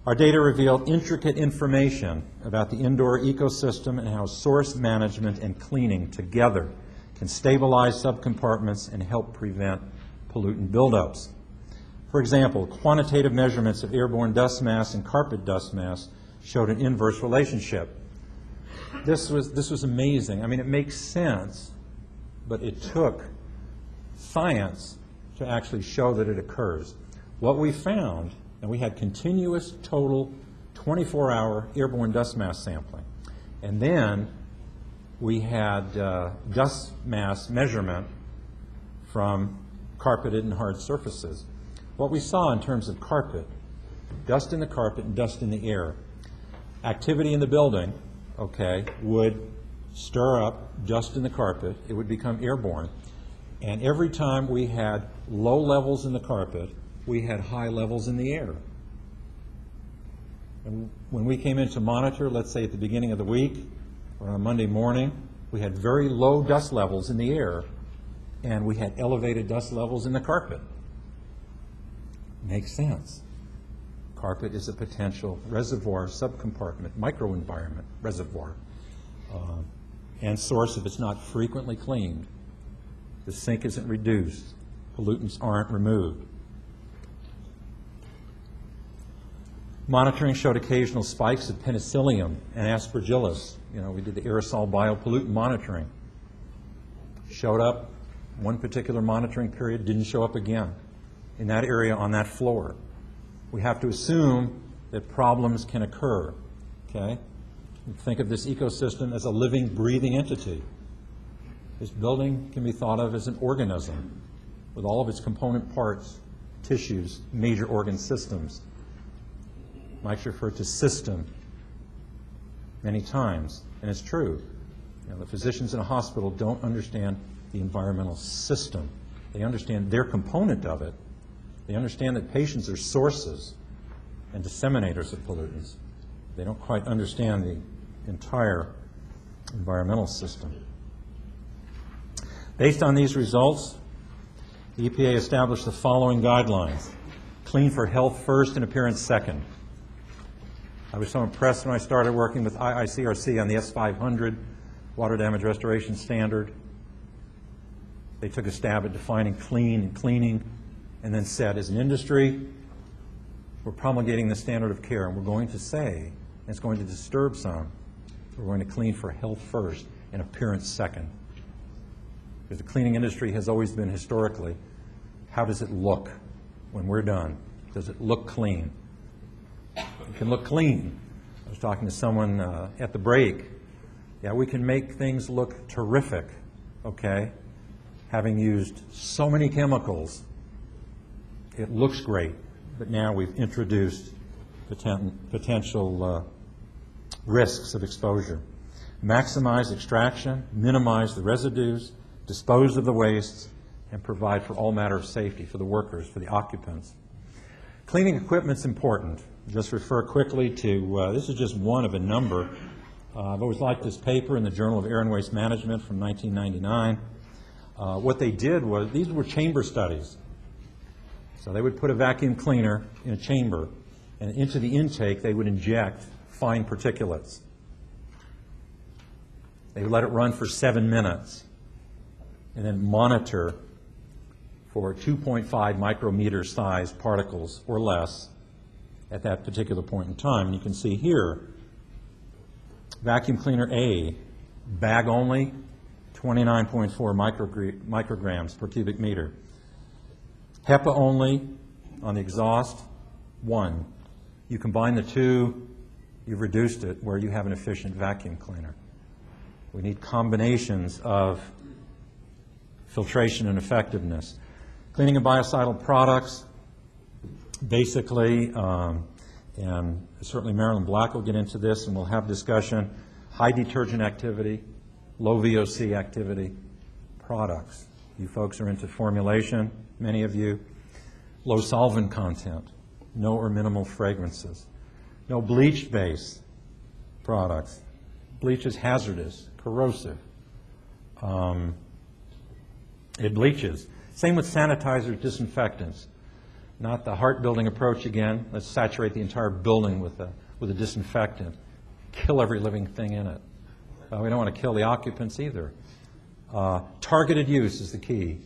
Our data revealed intricate information about the indoor ecosystem and how source management and cleaning together can stabilize subcompartments and help prevent pollutant buildups. For example, quantitative measurements of airborne dust mass and carpet dust mass showed an inverse relationship. This was amazing. I mean, it makes sense, but it took science to actually show that it occurs. What we found, and we had continuous total 24-hour airborne dust mass sampling, and then we had dust mass measurement from carpeted and hard surfaces. What we saw in terms of carpet, dust in the carpet and dust in the air, activity in the building, okay, would stir up dust in the carpet, it would become airborne, and every time we had low levels in the carpet, we had high levels in the air. And when we came in to monitor, let's say at the beginning of the week or on Monday morning, we had very low dust levels in the air, and we had elevated dust levels in the carpet. Makes sense. Carpet is a potential reservoir, subcompartment, microenvironment reservoir, and source if it's not frequently cleaned. The sink isn't reduced. Pollutants aren't removed. Monitoring showed occasional spikes of penicillium and aspergillus. You know, we did the aerosol biopollutant monitoring. Showed up one particular monitoring period, didn't show up again in that area on that floor. We have to assume that problems can occur, okay? Think of this ecosystem as a living, breathing entity. This building can be thought of as an organism with all of its component parts, tissues, major organ systems. Mike's referred to system many times, and it's true. You know, the physicians in a hospital don't understand the environmental system. They understand their component of it. They understand that patients are sources and disseminators of pollutants. They don't quite understand the entire environmental system. Based on these results, the EPA established the following guidelines. Clean for health first and appearance second. I was so impressed when I started working with ICRC on the S500 water damage restoration standard. They took a stab at defining clean and cleaning, and then said, as an industry, we're promulgating the standard of care, and we're going to say, and it's going to disturb some, we're going to clean for health first and appearance second. Because the cleaning industry has always been historically, how does it look when we're done? Does it look clean? It can look clean. I was talking to someone at the break. Yeah, we can make things look terrific, okay? Having used so many chemicals, it looks great, but now we've introduced potential risks of exposure. Maximize extraction, minimize the residues, dispose of the wastes, and provide for all matter of safety for the workers, for the occupants. Cleaning equipment's important. Just refer quickly to, this is just one of a number. I've always liked this paper in the Journal of Air and Waste Management from 1999. What they did was, these were chamber studies. So they would put a vacuum cleaner in a chamber, and into the intake they would inject fine particulates. They would let it run for 7 minutes, and then monitor for 2.5 micrometer size particles or less at that particular point in time. And you can see here, vacuum cleaner A, bag only, 29.4 micrograms per cubic meter. HEPA only on the exhaust, 1. You combine the two, you've reduced it where you have an efficient vacuum cleaner. We need combinations of filtration and effectiveness. Cleaning of biocidal products, basically, and certainly Marilyn Black will get into this and we'll have discussion, high detergent activity, low VOC activity products. You folks are into formulation, many of you. Low solvent content, no or minimal fragrances. No bleach-based products. Bleach is hazardous, corrosive. It bleaches. Same with sanitizers, disinfectants. Not the heart-building approach again. Let's saturate the entire building with a disinfectant. Kill every living thing in it. We don't want to kill the occupants either. Targeted use is the key.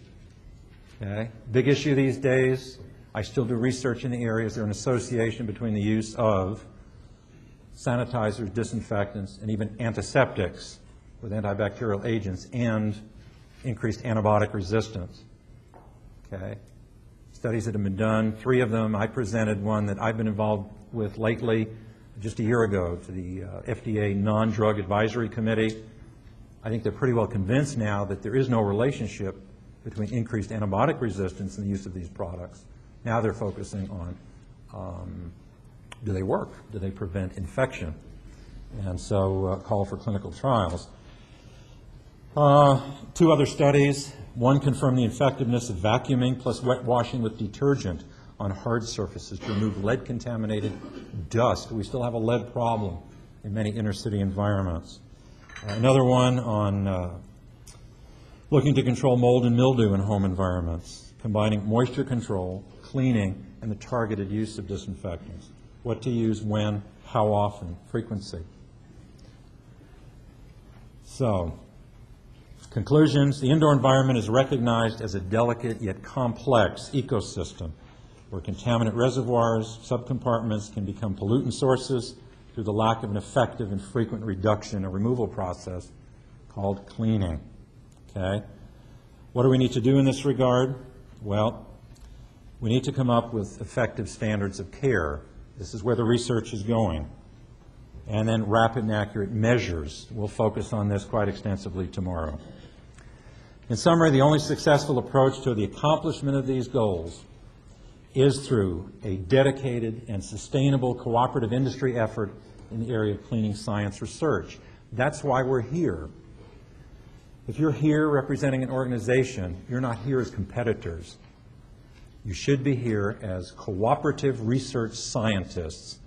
Okay? Big issue these days. I still do research in the area. Is there an association between the use of sanitizers, disinfectants, and even antiseptics with antibacterial agents and increased antibiotic resistance? Okay. Studies that have been done, 3 of them. I presented one that I've been involved with lately, just a year ago, to the FDA Non-Drug Advisory Committee. I think they're pretty well convinced now that there is no relationship between increased antibiotic resistance and the use of these products. Now they're focusing on do they work? Do they prevent infection? And so call for clinical trials. 2 other studies. One confirmed the effectiveness of vacuuming plus wet washing with detergent on hard surfaces to remove lead-contaminated dust. We still have a lead problem in many inner-city environments. Another one on looking to control mold and mildew in home environments, combining moisture control, cleaning, and the targeted use of disinfectants. What to use, when, how often, frequency. So, conclusions. The indoor environment is recognized as a delicate yet complex ecosystem where contaminant reservoirs, subcompartments can become pollutant sources through the lack of an effective and frequent reduction or removal process called cleaning. Okay? What do we need to do in this regard? Well, we need to come up with effective standards of care. This is where the research is going. And then rapid and accurate measures. We'll focus on this quite extensively tomorrow. In summary, the only successful approach to the accomplishment of these goals is through a dedicated and sustainable cooperative industry effort in the area of cleaning science research. That's why we're here. If you're here representing an organization, you're not here as competitors. You should be here as cooperative research scientists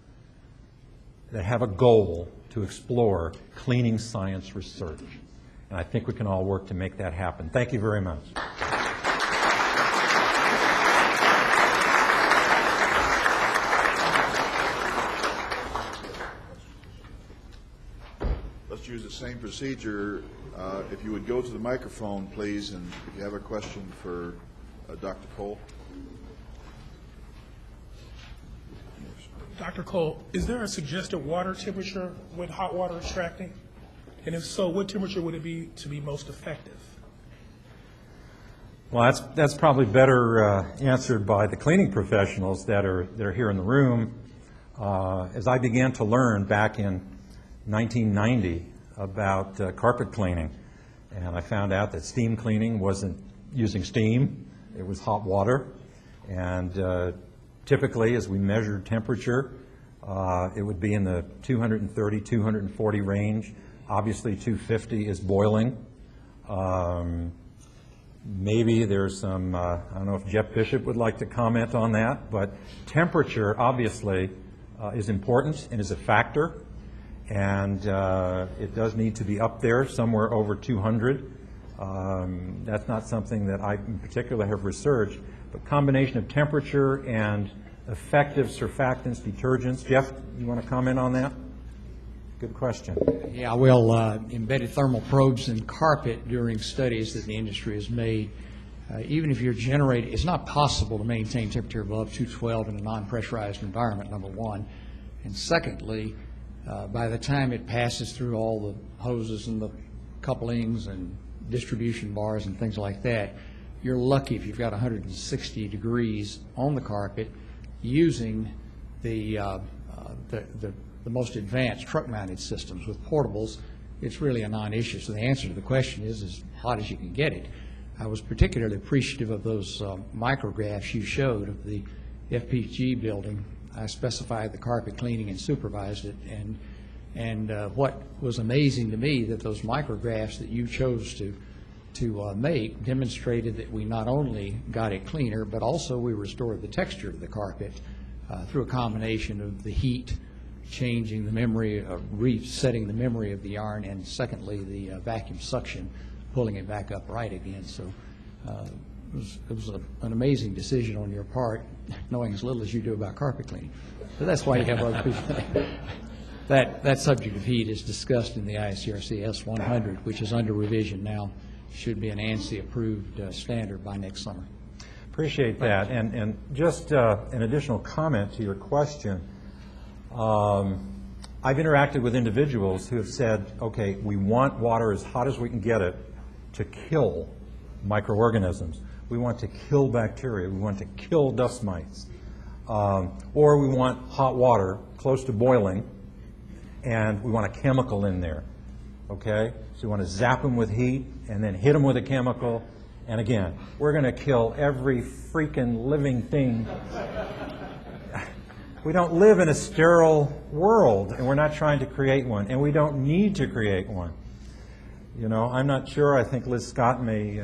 that have a goal to explore cleaning science research. And I think we can all work to make that happen. Thank you very much. Let's use the same procedure. If you would go to the microphone, please, and if you have a question for Dr. Cole. Dr. Cole, is there a suggested water temperature with hot water extracting? And if so, what temperature would it be to be most effective? Well, that's probably better answered by the cleaning professionals that are here in the room. As I began to learn back in 1990 about carpet cleaning, and I found out that steam cleaning wasn't using steam, it was hot water. And typically, as we measured temperature, it would be in the 230, 240 range. Obviously, 250 is boiling. Maybe there's some, I don't know if Jeff Bishop would like to comment on that, but temperature, obviously, is important and is a factor. And it does need to be up there, somewhere over 200. That's not something that I in particular have researched, but combination of temperature and effective surfactants, detergents. Jeff, you want to comment on that? Good question. Yeah, well, embedded thermal probes in carpet during studies that the industry has made, even if you're generating, it's not possible to maintain temperature above 212 in a non-pressurized environment, number one. And secondly, by the time it passes through all the hoses and the couplings and distribution bars and things like that, you're lucky if you've got 160 degrees on the carpet using the most advanced truck-mounted systems. With portables, it's really a non-issue. So the answer to the question is as hot as you can get it. I was particularly appreciative of those micrographs you showed of the FPG building. I specified the carpet cleaning and supervised it, and what was amazing to me that those micrographs that you chose to make demonstrated that we not only got it cleaner, but also we restored the texture of the carpet through a combination of the heat changing the memory, resetting the memory of the iron, and secondly, the vacuum suction, pulling it back upright again. So it was an amazing decision on your part, knowing as little as you do about carpet cleaning. But that's why you have other people. That subject of heat is discussed in the ICRC S100, which is under revision now. Should be an ANSI-approved standard by next summer. Appreciate that. And just an additional comment to your question. I've interacted with individuals who have said, okay, we want water as hot as we can get it to kill microorganisms. We want to kill bacteria. We want to kill dust mites. Or we want hot water close to boiling, and we want a chemical in there. Okay? So we want to zap them with heat and then hit them with a chemical. And again, we're going to kill every freaking living thing. We don't live in a sterile world, and we're not trying to create one, and we don't need to create one. You know, I'm not sure. I think Liz Scott may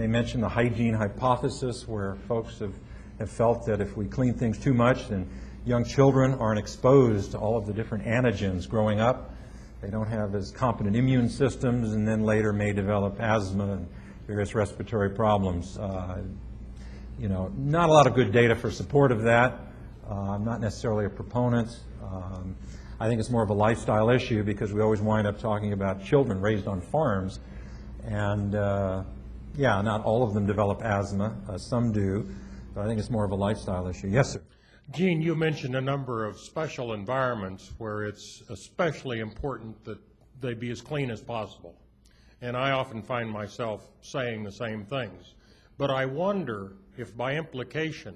mention the hygiene hypothesis, where folks have felt that if we clean things too much, then young children aren't exposed to all of the different antigens growing up. They don't have as competent immune systems, and then later may develop asthma and various respiratory problems. You know, not a lot of good data for support of that. I'm not necessarily a proponent. I think it's more of a lifestyle issue, because we always wind up talking about children raised on farms. And yeah, not all of them develop asthma. Some do. But I think it's more of a lifestyle issue. Yes, sir. Gene, you mentioned a number of special environments where it's especially important that they be as clean as possible. And I often find myself saying the same things. But I wonder if by implication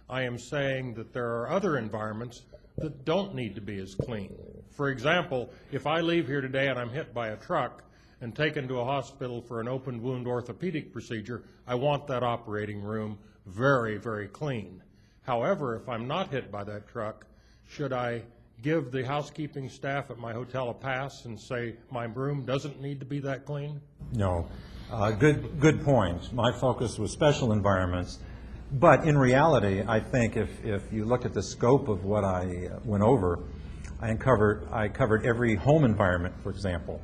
I am saying that there are other environments that don't need to be as clean. For example, if I leave here today and I'm hit by a truck and taken to a hospital for an open wound orthopedic procedure, I want that operating room very, very clean. However, if I'm not hit by that truck, should I give the housekeeping staff at my hotel a pass and say my room doesn't need to be that clean? No. Good point. My focus was special environments. But in reality, I think if you look at the scope of what I went over, I covered every home environment, for example.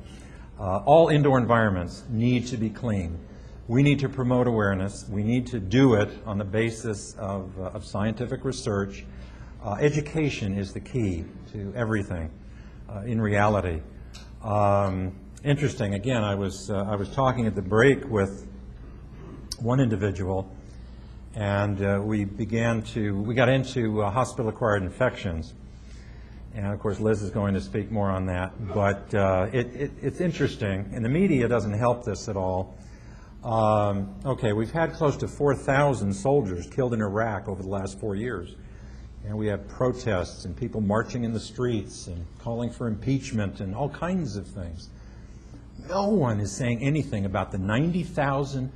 All indoor environments need to be clean. We need to promote awareness. We need to do it on the basis of scientific research. Education is the key to everything in reality. Interesting, again, I was talking at the break with one individual, and we got into hospital-acquired infections. And of course, Liz is going to speak more on that. But it's interesting, and the media doesn't help this at all. Okay, we've had close to 4,000 soldiers killed in Iraq over the last 4 years. And we have protests and people marching in the streets and calling for impeachment and all kinds of things. No one is saying anything about the 90,000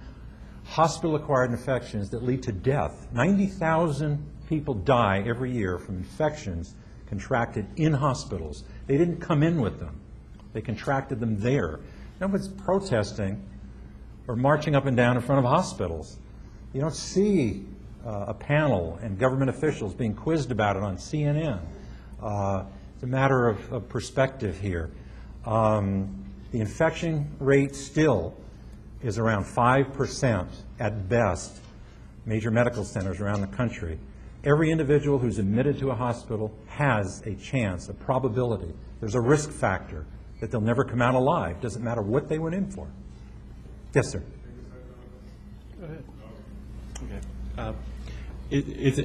hospital-acquired infections that lead to death. 90,000 people die every year from infections contracted in hospitals. They didn't come in with them. They contracted them there. Nobody's protesting or marching up and down in front of hospitals. You don't see a panel and government officials being quizzed about it on CNN. It's a matter of perspective here. The infection rate still is around 5% at best, major medical centers around the country. Every individual who's admitted to a hospital has a chance, a probability. There's a risk factor that they'll never come out alive. Doesn't matter what they went in for. Yes, sir. Go ahead. Okay.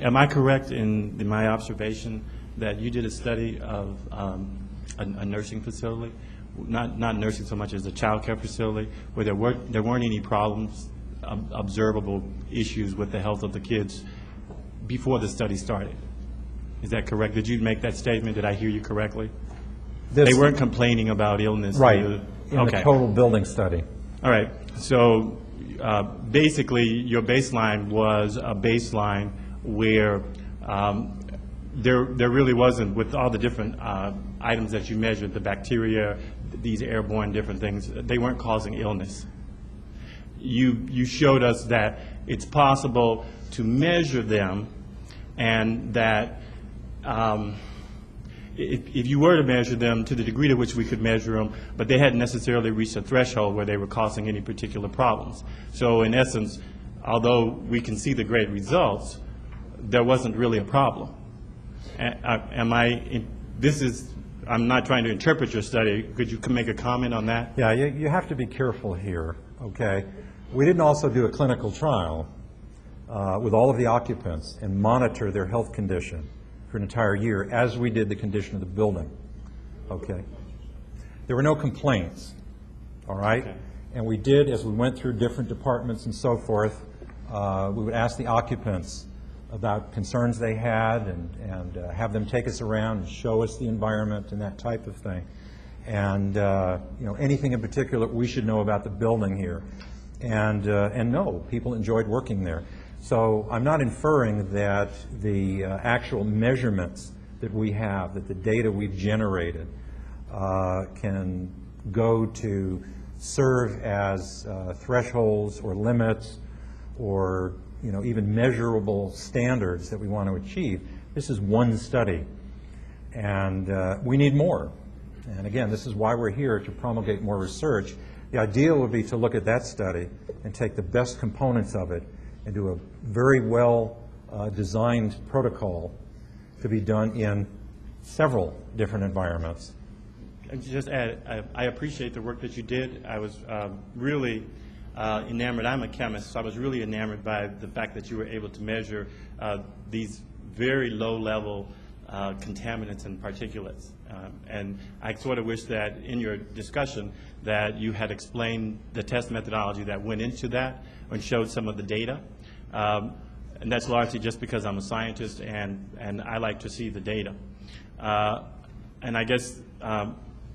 Am I correct in my observation that you did a study of a nursing facility, not nursing so much as a child care facility, where there weren't any problems, observable issues with the health of the kids before the study started? Is that correct? Did you make that statement? Did I hear you correctly? They weren't complaining about illness. Right, in the total building study. All right. So basically, your baseline was a baseline where there really wasn't, with all the different items that you measured, the bacteria, these airborne different things, they weren't causing illness. You showed us that it's possible to measure them, and that if you were to measure them to the degree to which we could measure them, but they hadn't necessarily reached a threshold where they were causing any particular problems. So in essence, although we can see the great results, there wasn't really a problem. I'm not trying to interpret your study. Could you make a comment on that? Yeah, you have to be careful here, okay? We didn't also do a clinical trial with all of the occupants and monitor their health condition for an entire year as we did the condition of the building, okay? There were no complaints, all right? Okay. And we did, as we went through different departments and so forth, we would ask the occupants about concerns they had and have them take us around and show us the environment and that type of thing. And, anything in particular we should know about the building here. And no, people enjoyed working there. So I'm not inferring that the actual measurements that we have, that the data we've generated can go to serve as thresholds or limits or even measurable standards that we want to achieve. This is one study, and we need more. And again, this is why we're here, to promulgate more research. The ideal would be to look at that study and take the best components of it and do a very well designed protocol to be done in several different environments. And to just add, I appreciate the work that you did. I was really enamored. I'm a chemist, so I was really enamored by the fact that you were able to measure these very low-level contaminants and particulates. And I sort of wish that in your discussion that you had explained the test methodology that went into that and showed some of the data. And that's largely just because I'm a scientist and I like to see the data. And I guess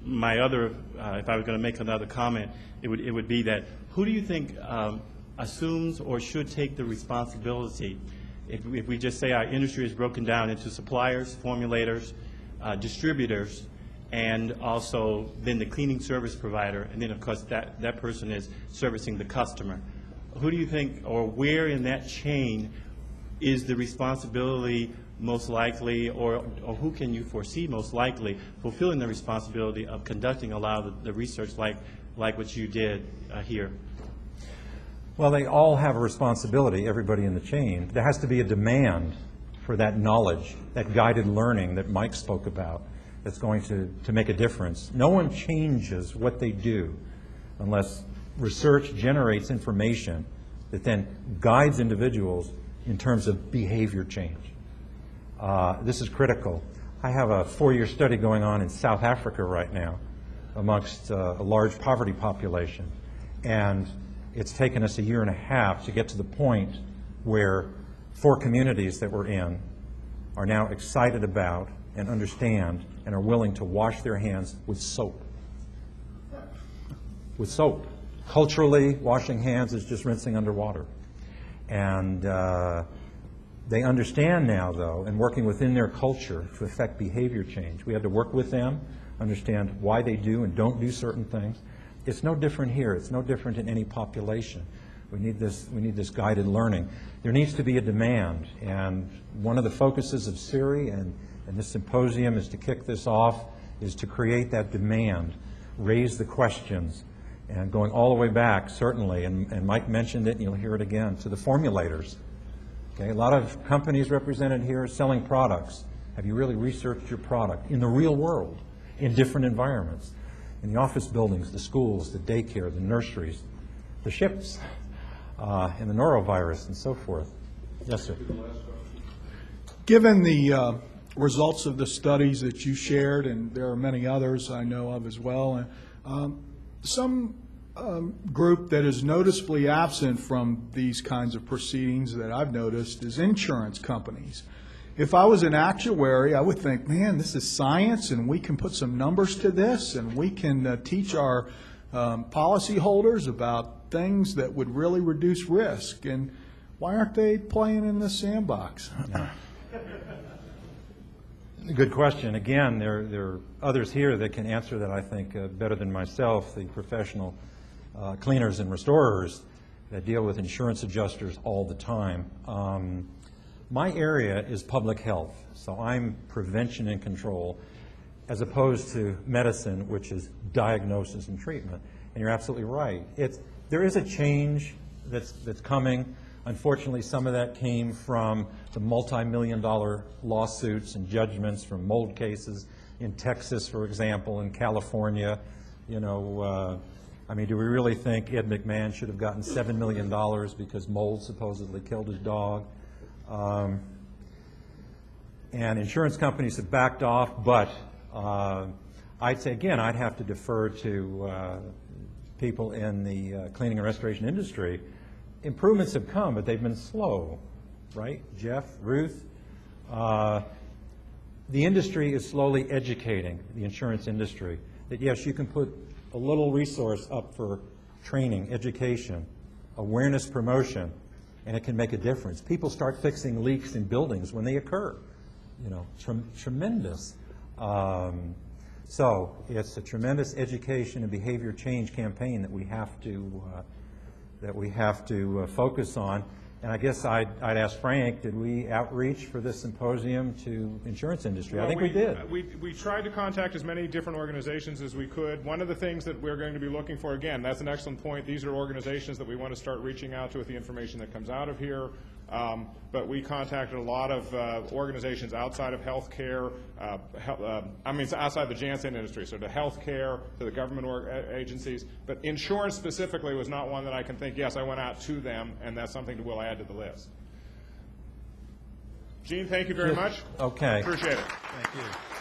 my other, if I was going to make another comment, it would be that who do you think assumes or should take the responsibility if we just say our industry is broken down into suppliers, formulators, distributors, and also then the cleaning service provider, and then of course that person is servicing the customer. Who do you think, or where in that chain is the responsibility most likely, or who can you foresee most likely fulfilling the responsibility of conducting a lot of the research like what you did here? Well, they all have a responsibility, everybody in the chain. There has to be a demand for that knowledge, that guided learning that Mike spoke about, that's going to make a difference. No one changes what they do unless research generates information that then guides individuals in terms of behavior change. This is critical. I have a 4-year study going on in South Africa right now amongst a large poverty population. And it's taken us 1.5 years to get to the point where 4 communities that we're in are now excited about and understand and are willing to wash their hands with soap. With soap. Culturally, washing hands is just rinsing underwater. And they understand now, though, and working within their culture to affect behavior change. We had to work with them, understand why they do and don't do certain things. It's no different here. It's no different in any population. We need this guided learning. There needs to be a demand, and one of the focuses of CIRI and this symposium is to kick this off, is to create that demand, raise the questions, and going all the way back, certainly, and Mike mentioned it, and you'll hear it again, to the formulators. Okay, a lot of companies represented here are selling products. Have you really researched your product in the real world, in different environments? In the office buildings, the schools, the daycare, the nurseries, the ships, and the norovirus, and so forth. Yes, sir. Given the results of the studies that you shared, and there are many others I know of as well, some group that is noticeably absent from these kinds of proceedings that I've noticed is insurance companies. If I was an actuary, I would think, man, this is science, and we can put some numbers to this, and we can teach our policyholders about things that would really reduce risk. And why aren't they playing in this sandbox? Good question. Again, there are others here that can answer that, I think, better than myself, the professional cleaners and restorers that deal with insurance adjusters all the time. My area is public health, so I'm prevention and control, as opposed to medicine, which is diagnosis and treatment. And you're absolutely right. There is a change that's coming. Unfortunately, some of that came from the multi-million-dollar lawsuits and judgments from mold cases in Texas, for example, in California. You know, I mean, do we really think Ed McMahon should have gotten $7 million because mold supposedly killed his dog? And insurance companies have backed off, but I'd say, again, I'd have to defer to people in the cleaning and restoration industry. Improvements have come, but they've been slow, right? Jeff, Ruth? The industry is slowly educating, the insurance industry, that yes, you can put a little resource up for training, education, awareness promotion, and it can make a difference. People start fixing leaks in buildings when they occur. You know, tremendous. So it's a tremendous education and behavior change campaign that we have to focus on. And I guess I'd ask Frank, did we outreach for this symposium to insurance industry? I think we did. We tried to contact as many different organizations as we could. One of the things that we're going to be looking for, again, that's an excellent point. These are organizations that we want to start reaching out to with the information that comes out of here. But we contacted a lot of organizations outside of healthcare, outside the Janssen industry, so to healthcare, to the government agencies. But insurance specifically was not one that I can think, yes, I went out to them, and that's something that we'll add to the list. Gene, thank you very much. Okay. Appreciate it. Thank you.